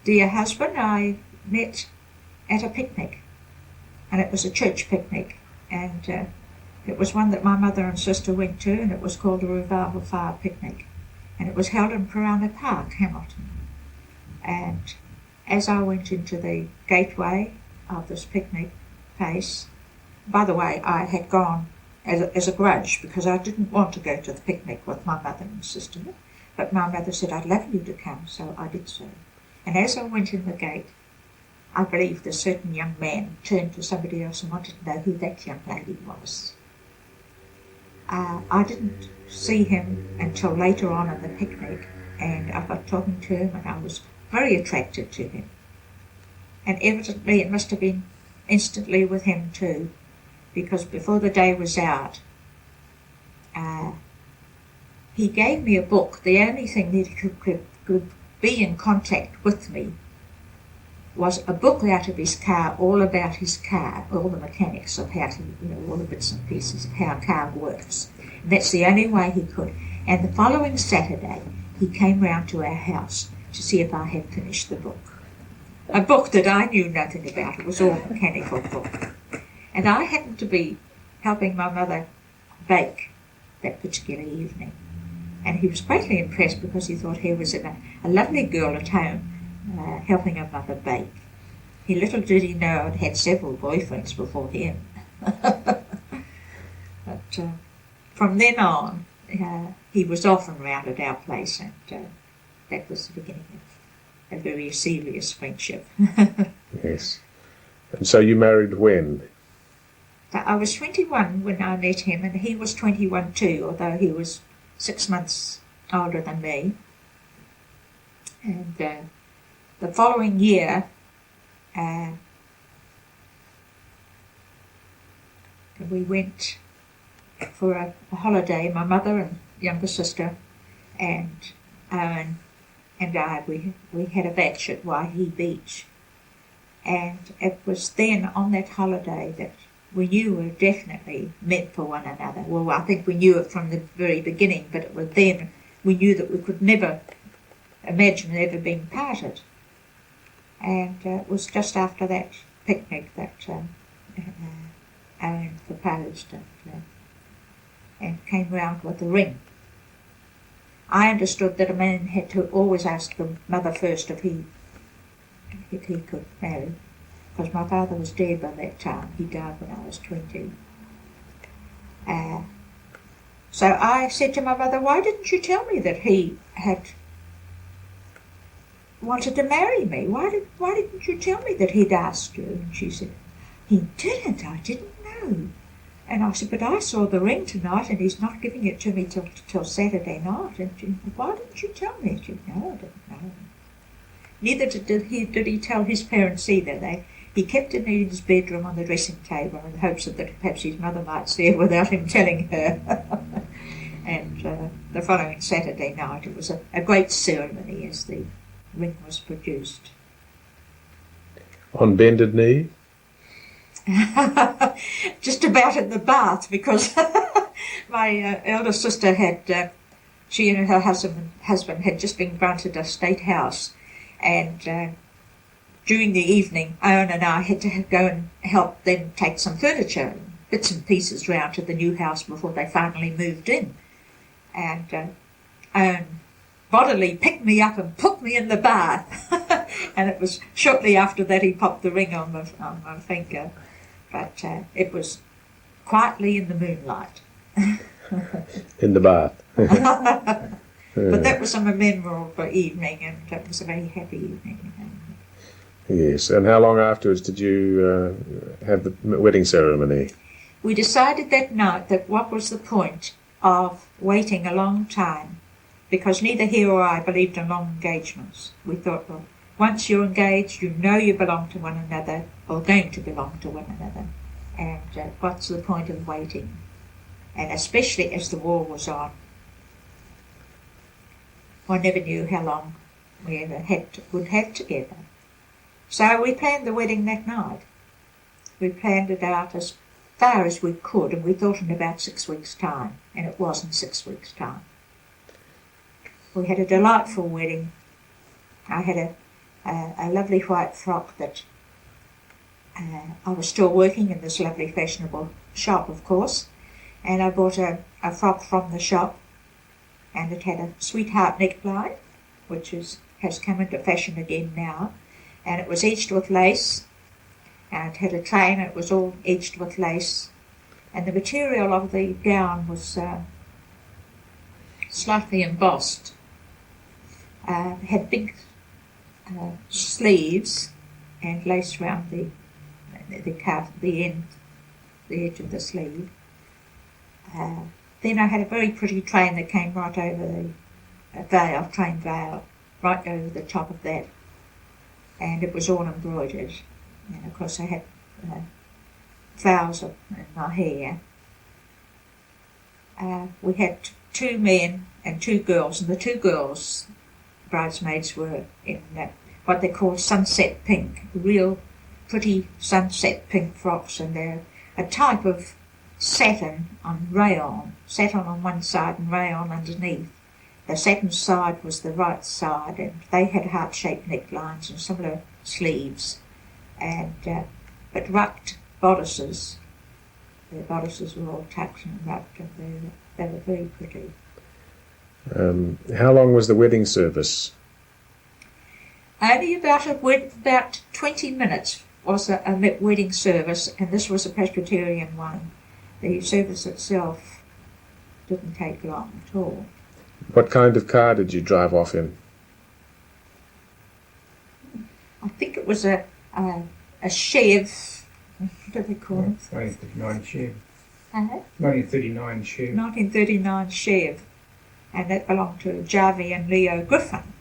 dear husband I met at a picnic, and it was a church picnic, and it was one that my mother and sister went to, and it was called a Revival Fire Picnic, and it was held in Piranha Park, Hamilton. And as I went into the gateway of this picnic place, by the way, I had gone as a grudge because I didn't want to go to the picnic with my mother and sister, but my mother said, I'd love you to come, so I did so. And as I went in the gate, I believe a certain young man turned to somebody else and wanted to know who that young lady was. I didn't see him until later on in the picnic, and I got talking to him, and I was very attracted to him. And evidently it must have been instantly with him too. because before the day was out, he gave me a book. The only thing that he could be in contact with me was a book out of his car, all about his car, all the mechanics of how to, all the bits and pieces of how a car works. And that's the only way he could. And the following Saturday, he came round to our house to see if I had finished the book. A book that I knew nothing about. It was all a mechanical book. And I happened to be helping my mother bake that particular evening. And he was greatly impressed because he thought here was a lovely girl at home helping her mother bake. Little did he know I'd had several boyfriends before him. But from then on, he was often round at our place, and that was the beginning of a very serious friendship. Yes. And so you married when? I was 21 when I met him, and he was 21 too, although he was 6 months older than me. And the following year, we went for a holiday, my mother and younger sister and Owen and I, we had a batch at Waihi Beach. And it was then on that holiday that we knew we were definitely meant for one another. Well, I think we knew it from the very beginning, but it was then we knew that we could never imagine ever being parted. And it was just after that picnic that Owen proposed and came round with a ring. I understood that a man had to always ask the mother first if he could marry, because my father was dead by that time. He died when I was 20. So I said to my mother, why didn't you tell me that he had wanted to marry me? Why didn't you tell me that he'd asked you? And she said, he didn't, I didn't know. And I said, but I saw the ring tonight and he's not giving it to me till Saturday night. And she said, why didn't you tell me? She said, no, I didn't know. Neither did he tell his parents either. He kept it in his bedroom on the dressing table in the hopes that perhaps his mother might see it without him telling her. And the following Saturday night it was a great ceremony as the ring was produced. On bended knee? Just about in the bath, because my elder sister had, she and her husband had just been granted a state house, and during the evening Owen and I had to go and help them take some furniture, bits and pieces round to the new house before they finally moved in. And Owen bodily picked me up and put me in the bath. And it was shortly after that he popped the ring on my finger. But it was quietly in the moonlight. In the bath. But that was a memorable evening, and it was a very happy evening. Yes, and how long afterwards did you have the wedding ceremony? We decided that night that what was the point of waiting a long time, because neither he or I believed in long engagements. We thought, well, once you're engaged, you know you belong to one another, or going to belong to one another, and what's the point of waiting? And especially as the war was on, I never knew how long we ever would have together. So we planned the wedding that night. We planned it out as far as we could, and we thought in about 6 weeks' time, and it was in 6 weeks' time. We had a delightful wedding. I had a lovely white frock that I was still working in this lovely fashionable shop, of course, and I bought a frock from the shop, and it had a sweetheart neckline, which has come into fashion again now, and it was edged with lace, and it had a train, it was all edged with lace, and the material of the gown was slightly embossed. It had big sleeves and lace round the edge of the sleeve. Then I had a very pretty train that came right over the train veil, right over the top of that, and it was all embroidered. And of course I had flowers in my hair. We had 2 men and 2 girls, and the 2 girls, bridesmaids, were in what they call sunset pink, real pretty sunset pink frocks, and they're a type of satin on rayon, satin on one side and rayon underneath. The satin side was the right side, and they had heart-shaped necklines and similar sleeves, and but ruffed bodices. Their bodices were all tucked and ruffed, and they were very pretty. How long was the wedding service? Only about 20 minutes was a wedding service, and this was a Presbyterian one. The service itself didn't take long at all. What kind of car did you drive off in? I think it was a Chev. What do they call it? 1939 Chev. 1939 Chev. 1939 Chev, and that belonged to Jarvie and Leo Griffin.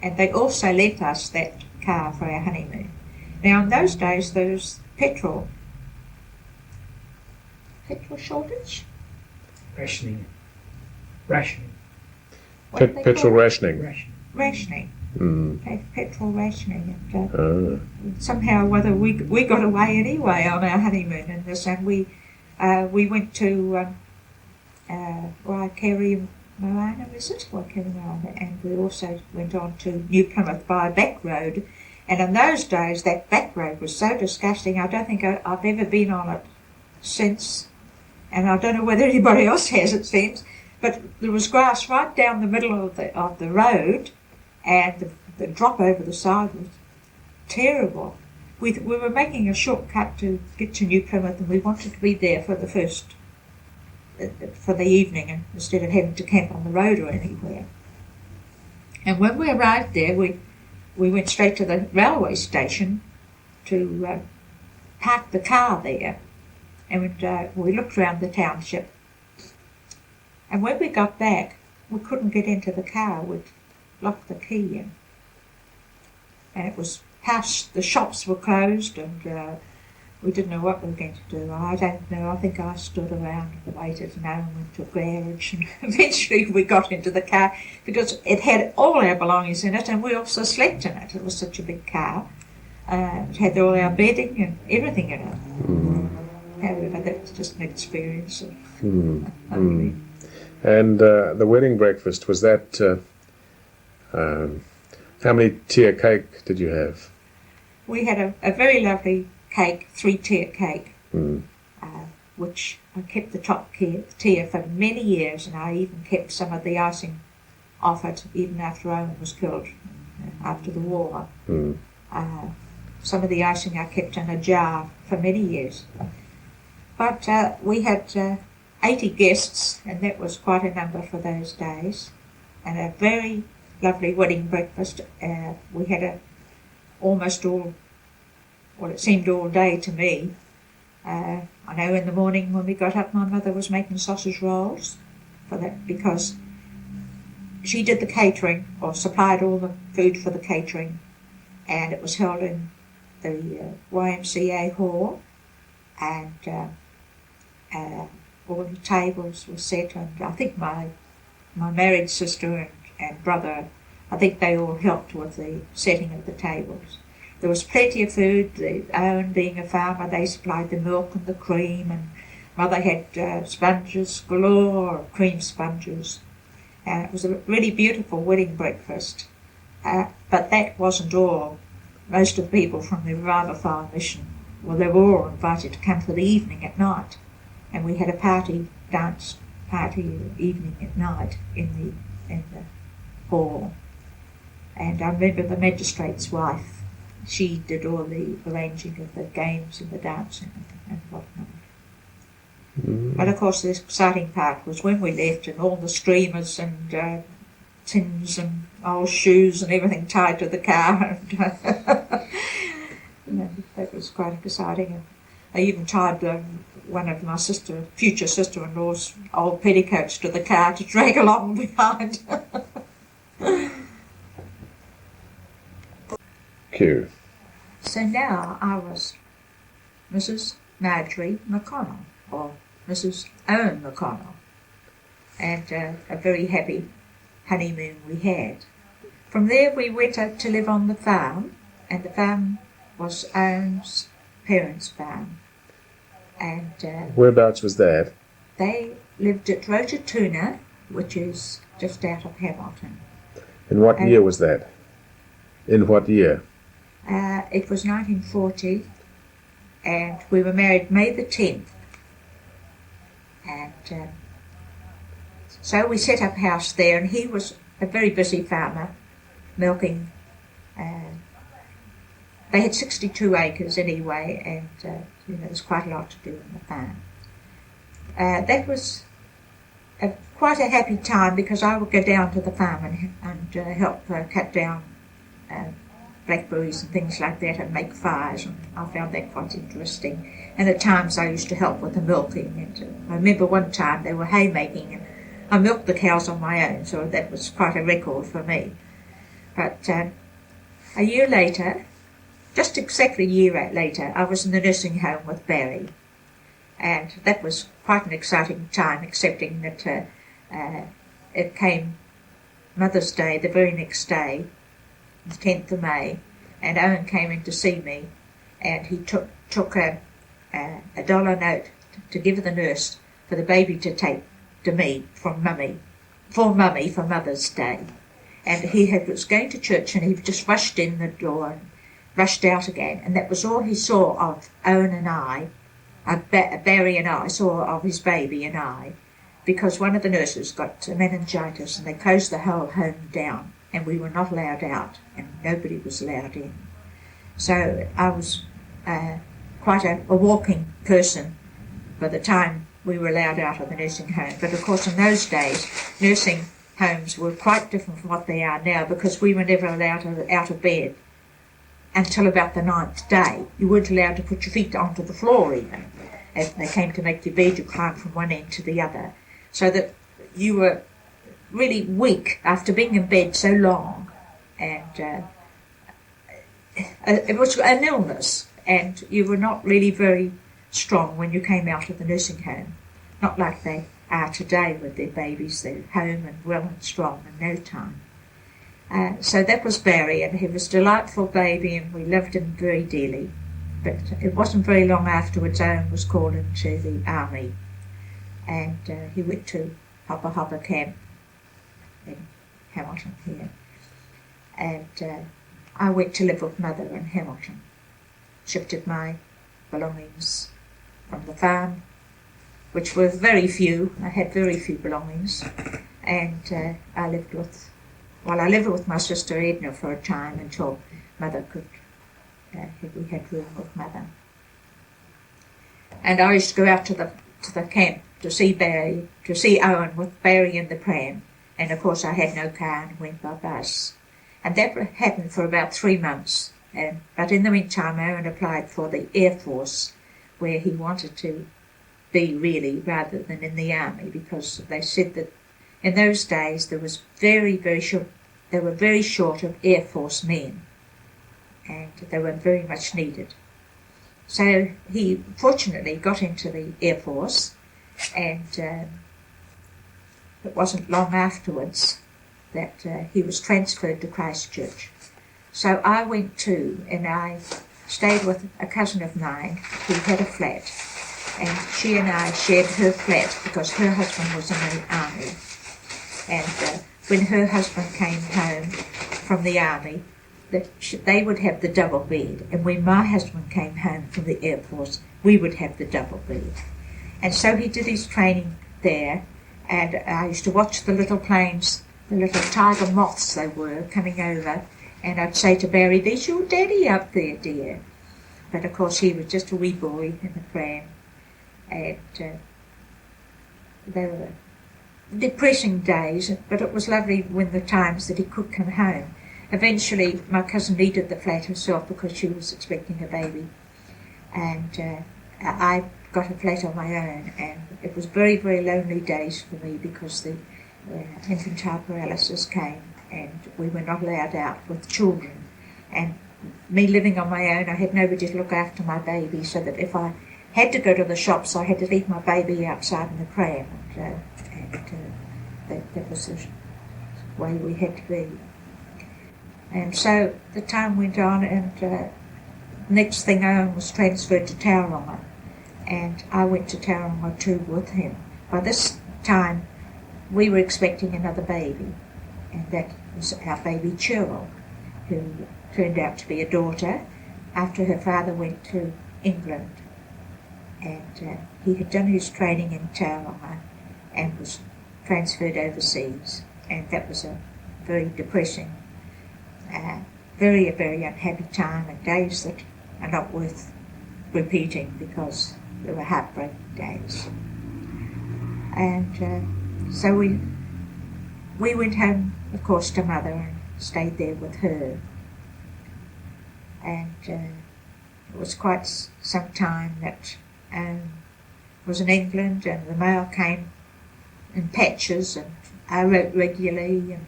And they also lent us that car for our honeymoon. Now, in those days, there was petrol shortage? Rationing. Petrol rationing. Rationing. Mm. Petrol rationing. And somehow or other we got away anyway on our honeymoon in this, and we went to Waikiri Moana, is it? Waikiri Moana, and we also went on to New Plymouth by a back road. And in those days, that back road was so disgusting. I don't think I've ever been on it since, and I don't know whether anybody else has, it seems. But there was grass right down the middle of the road, and the drop over the side was terrible. We were making a shortcut to get to New Plymouth, and we wanted to be there for the evening, instead of having to camp on the road or anywhere. And when we arrived there, we went straight to the railway station to park the car there, and we looked around the township. And when we got back, we couldn't get into the car. We'd locked the key in. And it was past, the shops were closed, and we didn't know what we were going to do. I don't know, I think I stood around and waited, and no one went to a garage, and eventually we got into the car, because it had all our belongings in it, and we also slept in it. It was such a big car. It had all our bedding and everything in it. However, that was just an experience of unbelievable. And the wedding breakfast, was that, how many tier cake did you have? We had a very lovely cake, 3-tier cake, which I kept the top tier for many years, and I even kept some of the icing off it, even after Owen was killed, after the war. Some of the icing I kept in a jar for many years. But we had 80 guests, and that was quite a number for those days, and a very lovely wedding breakfast. We had almost all, well, it seemed all day to me. I know in the morning when we got up, my mother was making sausage rolls for that, because she did the catering, or supplied all the food for the catering, and it was held in the YMCA hall, and all the tables were set, and I think my married sister and brother, I think they all helped with the setting of the tables. There was plenty of food. Owen, being a farmer, they supplied the milk and the cream, and Mother had sponges galore, cream sponges. It was a really beautiful wedding breakfast. But that wasn't all. Most of the people from the Revival Fire Mission, well, they were all invited to come for the evening at night. And we had a dance party evening at night in the hall. And I remember the magistrate's wife, she did all the arranging of the games and the dancing and whatnot. But of course the exciting part was when we left, and all the streamers and tins and old shoes and everything tied to the car. And that was quite exciting. I even tied one of my future sister-in-law's old petticoats to the car to drag along behind. Q. So now I was Mrs. Margery McConnell, or Mrs. Owen McConnell, and a very happy honeymoon we had. From there we went out to live on the farm, and the farm was Owen's parents' farm. And whereabouts was that? they lived at Rotatuna, which is just out of Hamilton. In what year was that? In what year? It was 1940, and we were married May the 10th. And so we set up house there, and he was a very busy farmer, milking. They had 62 acres anyway, and there was quite a lot to do on the farm. That was quite a happy time, because I would go down to the farm and help cut down blackberries and things like that, and make fires, and I found that quite interesting. And at times I used to help with the milking, and I remember one time they were haymaking, and I milked the cows on my own, so that was quite a record for me. But a year later, just exactly a year later, I was in the nursing home with Barry, and that was quite an exciting time, excepting that it came Mother's Day the very next day, the 10th of May, and Owen came in to see me, and he took a $1 note to give the nurse for the baby to take to me from Mummy, for Mother's Day. And he was going to church, and he just rushed in the door and rushed out again, and that was all he saw of Owen and I, Barry and I saw of his baby and I, because one of the nurses got meningitis, and they closed the whole home down, and we were not allowed out, and nobody was allowed in. So I was quite a walking person by the time we were allowed out of the nursing home. But of course in those days, nursing homes were quite different from what they are now, because we were never allowed out of bed until about the 9th day. You weren't allowed to put your feet onto the floor even. If they came to make your bed, you climbed from one end to the other. So that you were really weak after being in bed so long, and it was an illness, and you were not really very strong when you came out of the nursing home. Not like they are today with their babies. They're home and well and strong in no time. So that was Barry, and he was a delightful baby, and we loved him very dearly. But it wasn't very long afterwards Owen was called into the army, and he went to Hopper Camp in Hamilton here. And I went to live with Mother in Hamilton. Shifted my belongings from the farm, which were very few. I had very few belongings, and I lived with my sister Edna for a time until Mother could. We had room with Mother, and I used to go out to the camp to see Owen with Barry in the pram, and of course I had no car and went by bus, and that happened for about 3 months. But in the meantime, Owen applied for the Air Force, where he wanted to be really, rather than in the army, because they said that in those days there was they were very short of Air Force men, and they were very much needed. So he fortunately got into the Air Force, and it wasn't long afterwards that he was transferred to Christchurch. So I went too, and I stayed with a cousin of mine who had a flat, and she and I shared her flat because her husband was in the army. And when her husband came home from the army, they would have the double bed, and when my husband came home from the Air Force, we would have the double bed. And so he did his training there, and I used to watch the little planes, the little tiger moths they were, coming over, and I'd say to Barry, "There's your daddy up there, dear." But of course he was just a wee boy in the pram, and they were depressing days, but it was lovely when the times that he could come home. Eventually my cousin needed the flat herself because she was expecting a baby, and I got a flat on my own, and it was very, very lonely days for me because the infantile paralysis came, and we were not allowed out with children, and me living on my own, I had nobody to look after my baby, so that if I had to go to the shop, so I had to leave my baby outside in the pram, and that was the way we had to be. And so the time went on, and next thing Owen was transferred to Tauranga, and I went to Tauranga too with him. By this time, we were expecting another baby, and that was our baby Cheryl, who turned out to be a daughter after her father went to England. And he had done his training in Tauranga and was transferred overseas, and that was a very depressing, very unhappy time, and days that are not worth repeating because they were heartbreaking days. And so we went home, of course, to Mother and stayed there with her. And it was quite some time that was in England, and the mail came in patches, and I wrote regularly, and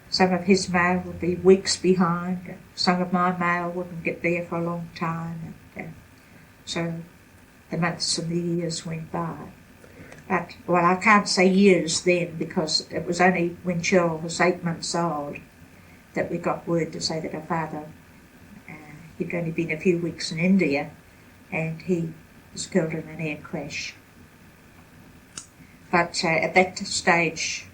some of his mail would be weeks behind, and some of my mail wouldn't get there for a long time, and so the months and the years went by. But, well, I can't say years then, because it was only when Cheryl was 8 months old that we got word to say that her father, he'd only been a few weeks in India, and he was killed in an air crash. But at that stage,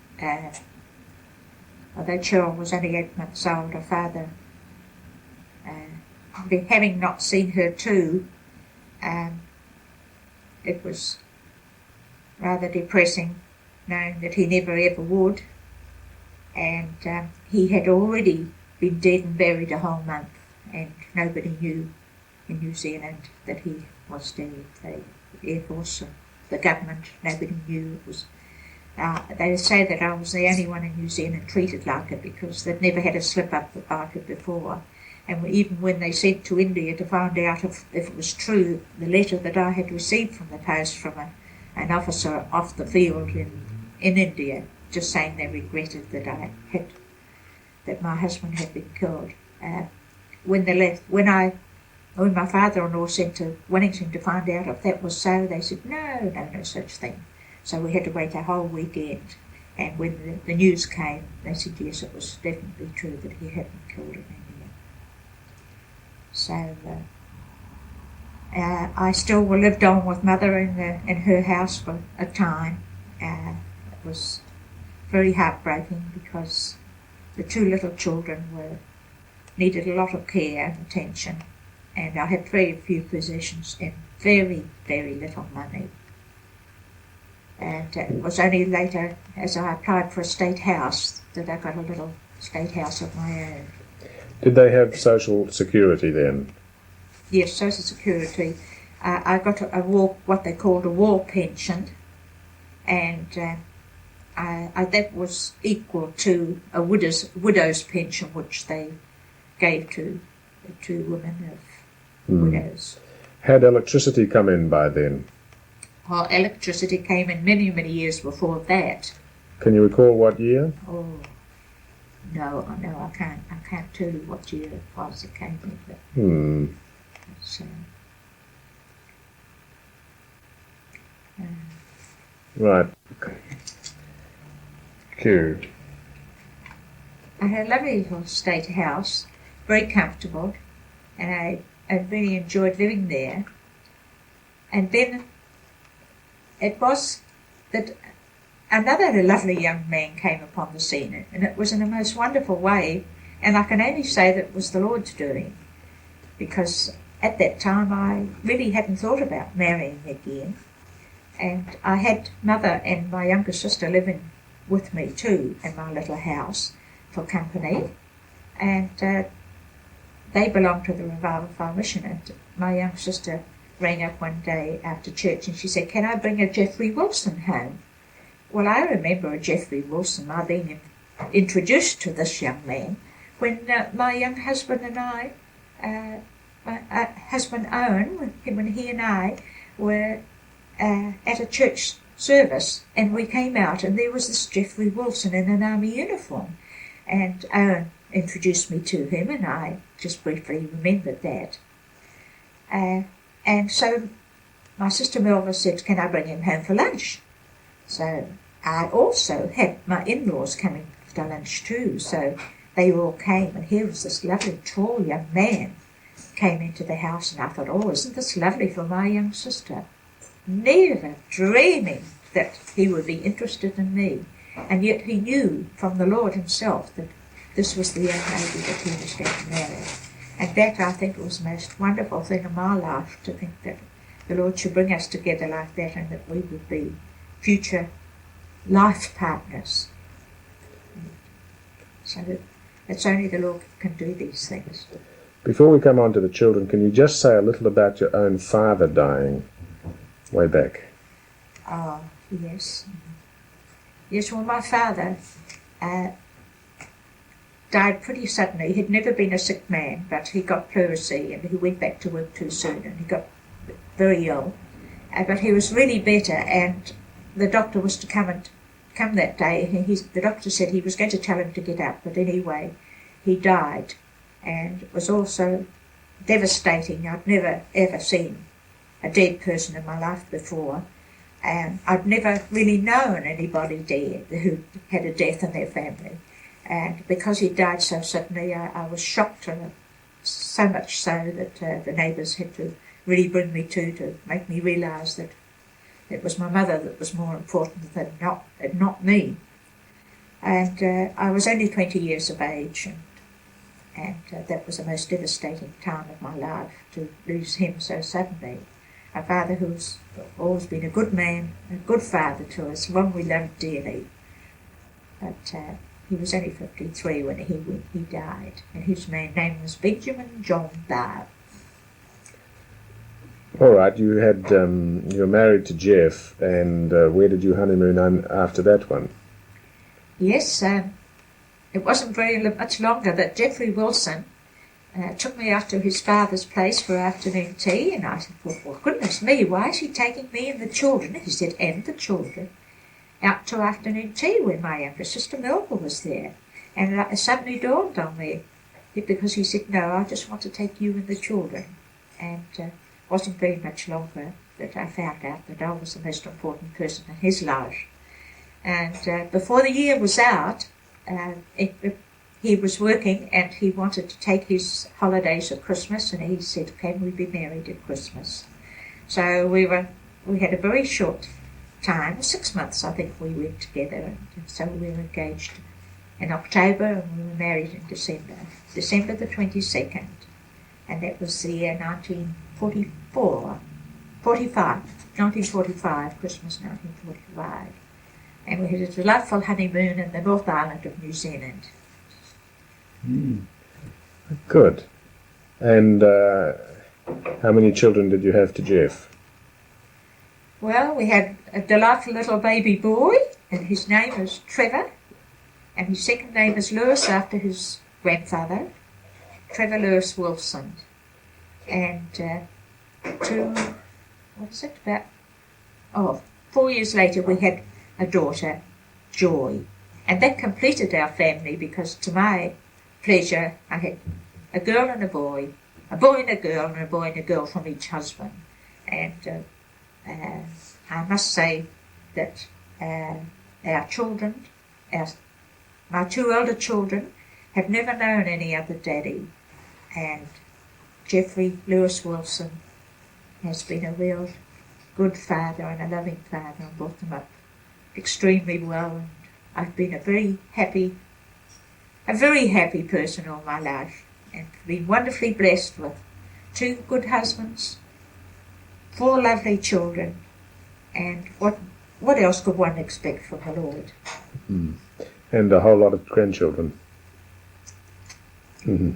although Cheryl was only 8 months old, her father, having not seen her too, it was rather depressing knowing that he never ever would, and he had already been dead and buried a whole month, and nobody knew in New Zealand that he was dead. The Air Force, the government, nobody knew. It was. They say that I was the only one in New Zealand treated like it, because they'd never had a slip up about it before. And even when they sent to India to find out if it was true, the letter that I had received from the post from an officer off the field in India, just saying they regretted that my husband had been killed. When they left, when my father-in-law sent to Wellington to find out if that was so, they said no such thing. So we had to wait a whole weekend, and when the news came, they said yes, it was definitely true that he had been killed in India. So I still lived on with Mother in her house for a time. It was very heartbreaking because the two little children needed a lot of care and attention, and I had very few possessions and very, very little money. And it was only later, as I applied for a state house, that I got a little state house of my own. Did they have social security then? Yes, social security. I got what they called a war pension, and that was equal to a widow's pension, which they gave to women of widows. Had electricity come in by then? Well, electricity came in many, many years before that. Can you recall what year? Oh, no, I can't tell you what year it was that came in. But so, right. Q. I had a lovely little state house, very comfortable, and I really enjoyed living there. And then it was that another lovely young man came upon the scene, and it was in a most wonderful way, and I can only say that it was the Lord's doing, because at that time I really hadn't thought about marrying again, and I had Mother and my younger sister living with me too in my little house for company, and they belonged to the Revival Fire Mission, and my young sister rang up one day after church and she said, "Can I bring a Geoffrey Wilson home?" Well, I remember a Geoffrey Wilson, I being introduced to this young man when my young husband and I, my husband Owen, when he and I were at a church service, and we came out and there was this Geoffrey Wilson in an army uniform, and Owen introduced me to him, and I just briefly remembered that. And so my sister Melva said, can I bring him home for lunch? So I also had my in-laws coming for lunch too, so they all came, and here was this lovely tall young man came into the house, and I thought, oh, isn't this lovely for my young sister? Never dreaming that he would be interested in me, and yet he knew from the Lord himself that this was the young lady that he was going to marry. And that, I think, was the most wonderful thing in my life, to think that the Lord should bring us together like that, and that we would be future life partners. So that it's only the Lord can do these things. Before we come on to the children, can you just say a little about your own father dying way back? Oh, yes. Yes, well, my father died pretty suddenly. He'd never been a sick man, but he got pleurisy, and he went back to work too soon, and he got very ill. But he was really better, and the doctor was to come that day. The doctor said he was going to tell him to get up, but anyway, he died. And it was also devastating. I'd never ever seen a dead person in my life before, and I'd never really known anybody dead who had a death in their family. And because he died so suddenly, I was shocked, so much so that the neighbours had to really bring me to make me realise that it was my mother that was more important than not me. And I was only 20 years of age, and that was the most devastating time of my life, to lose him so suddenly. A father who's always been a good man, a good father to us, one we loved dearly. But he was only 53 when he died, and his name was Benjamin John Barr. All right, you were married to Geoff, and where did you honeymoon after that one? Yes, it wasn't very much longer that Geoffrey Wilson took me out to his father's place for afternoon tea, and I said, well, goodness me, why is he taking me and the children? He said, and the children, out to afternoon tea when my younger sister Melba was there. And it suddenly dawned on me, because he said, no, I just want to take you and the children. And it wasn't very much longer that I found out that I was the most important person in his life. And before the year was out, he was working, and he wanted to take his holidays at Christmas, and he said, can we be married at Christmas? So we had a very short time, 6 months I think we went together, and so we were engaged in October, and we were married in December the 22nd, and that was the year 1945, Christmas 1945. And we had a delightful honeymoon in the North Island of New Zealand. Good. And how many children did you have to Geoff? Well, we had a delightful little baby boy, and his name is Trevor, and his second name is Lewis, after his grandfather, Trevor Lewis Wilson. And 4 years later we had a daughter, Joy. And that completed our family, because to my pleasure I had a girl and a boy and a girl, and a boy and a girl from each husband. And I must say that our children, my two elder children, have never known any other daddy. And Geoffrey Lewis Wilson has been a real good father and a loving father, and brought them up extremely well. And I've been a very happy person all my life, and been wonderfully blessed with 2 good husbands, 4 lovely children, and what else could one expect from the Lord? And a whole lot of grandchildren. Yeah.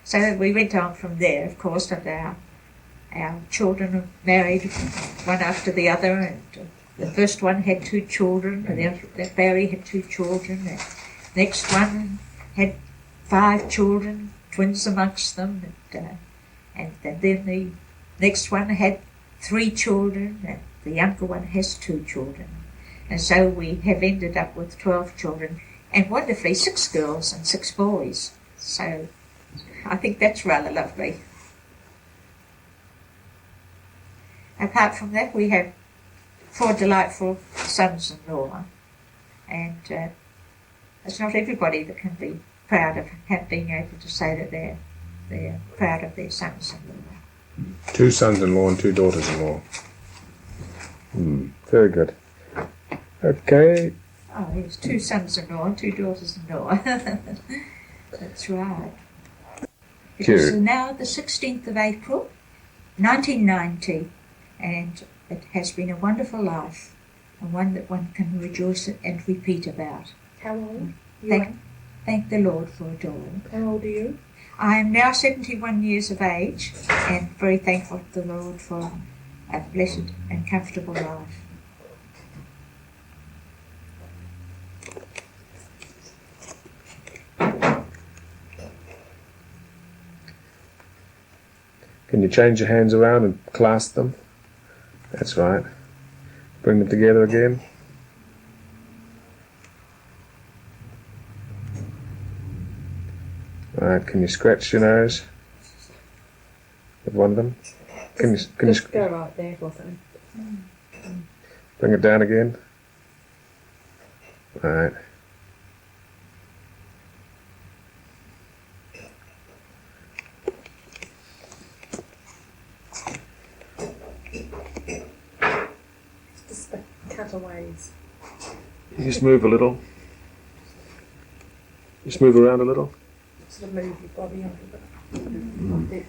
So we went on from there, of course, and our children married one after the other, and the first one had 2 children, and Barry had 2 children, and the next one had 5 children, twins amongst them, and then the next one had 3 children, and the younger one has 2 children. And so we have ended up with 12 children, and wonderfully 6 girls and 6 boys. So I think that's rather lovely. apart from that, we have 4 delightful sons-in-law, and it's not everybody that can be proud of being able to say that they're proud of their sons-in-law. 2 sons-in-law and 2 daughters-in-law. Very good. Okay. Oh, yes, 2 sons-in-law and 2 daughters-in-law. That's right. It Cute. is now the 16th of April, 1990, and it has been a wonderful life, and one that one can rejoice and repeat about. How old? Thank the Lord for it all. How old are you? I am now 71 years of age, and very thankful to the Lord for a blessed and comfortable life. Can you change your hands around and clasp them? That's right. Bring them together again. Right, can you scratch your nose with one of them? Can you Go right there for them. bring it down again? Right. Just the cutaways. You just move a little. Just move around a little. Sort of move your body under the like this.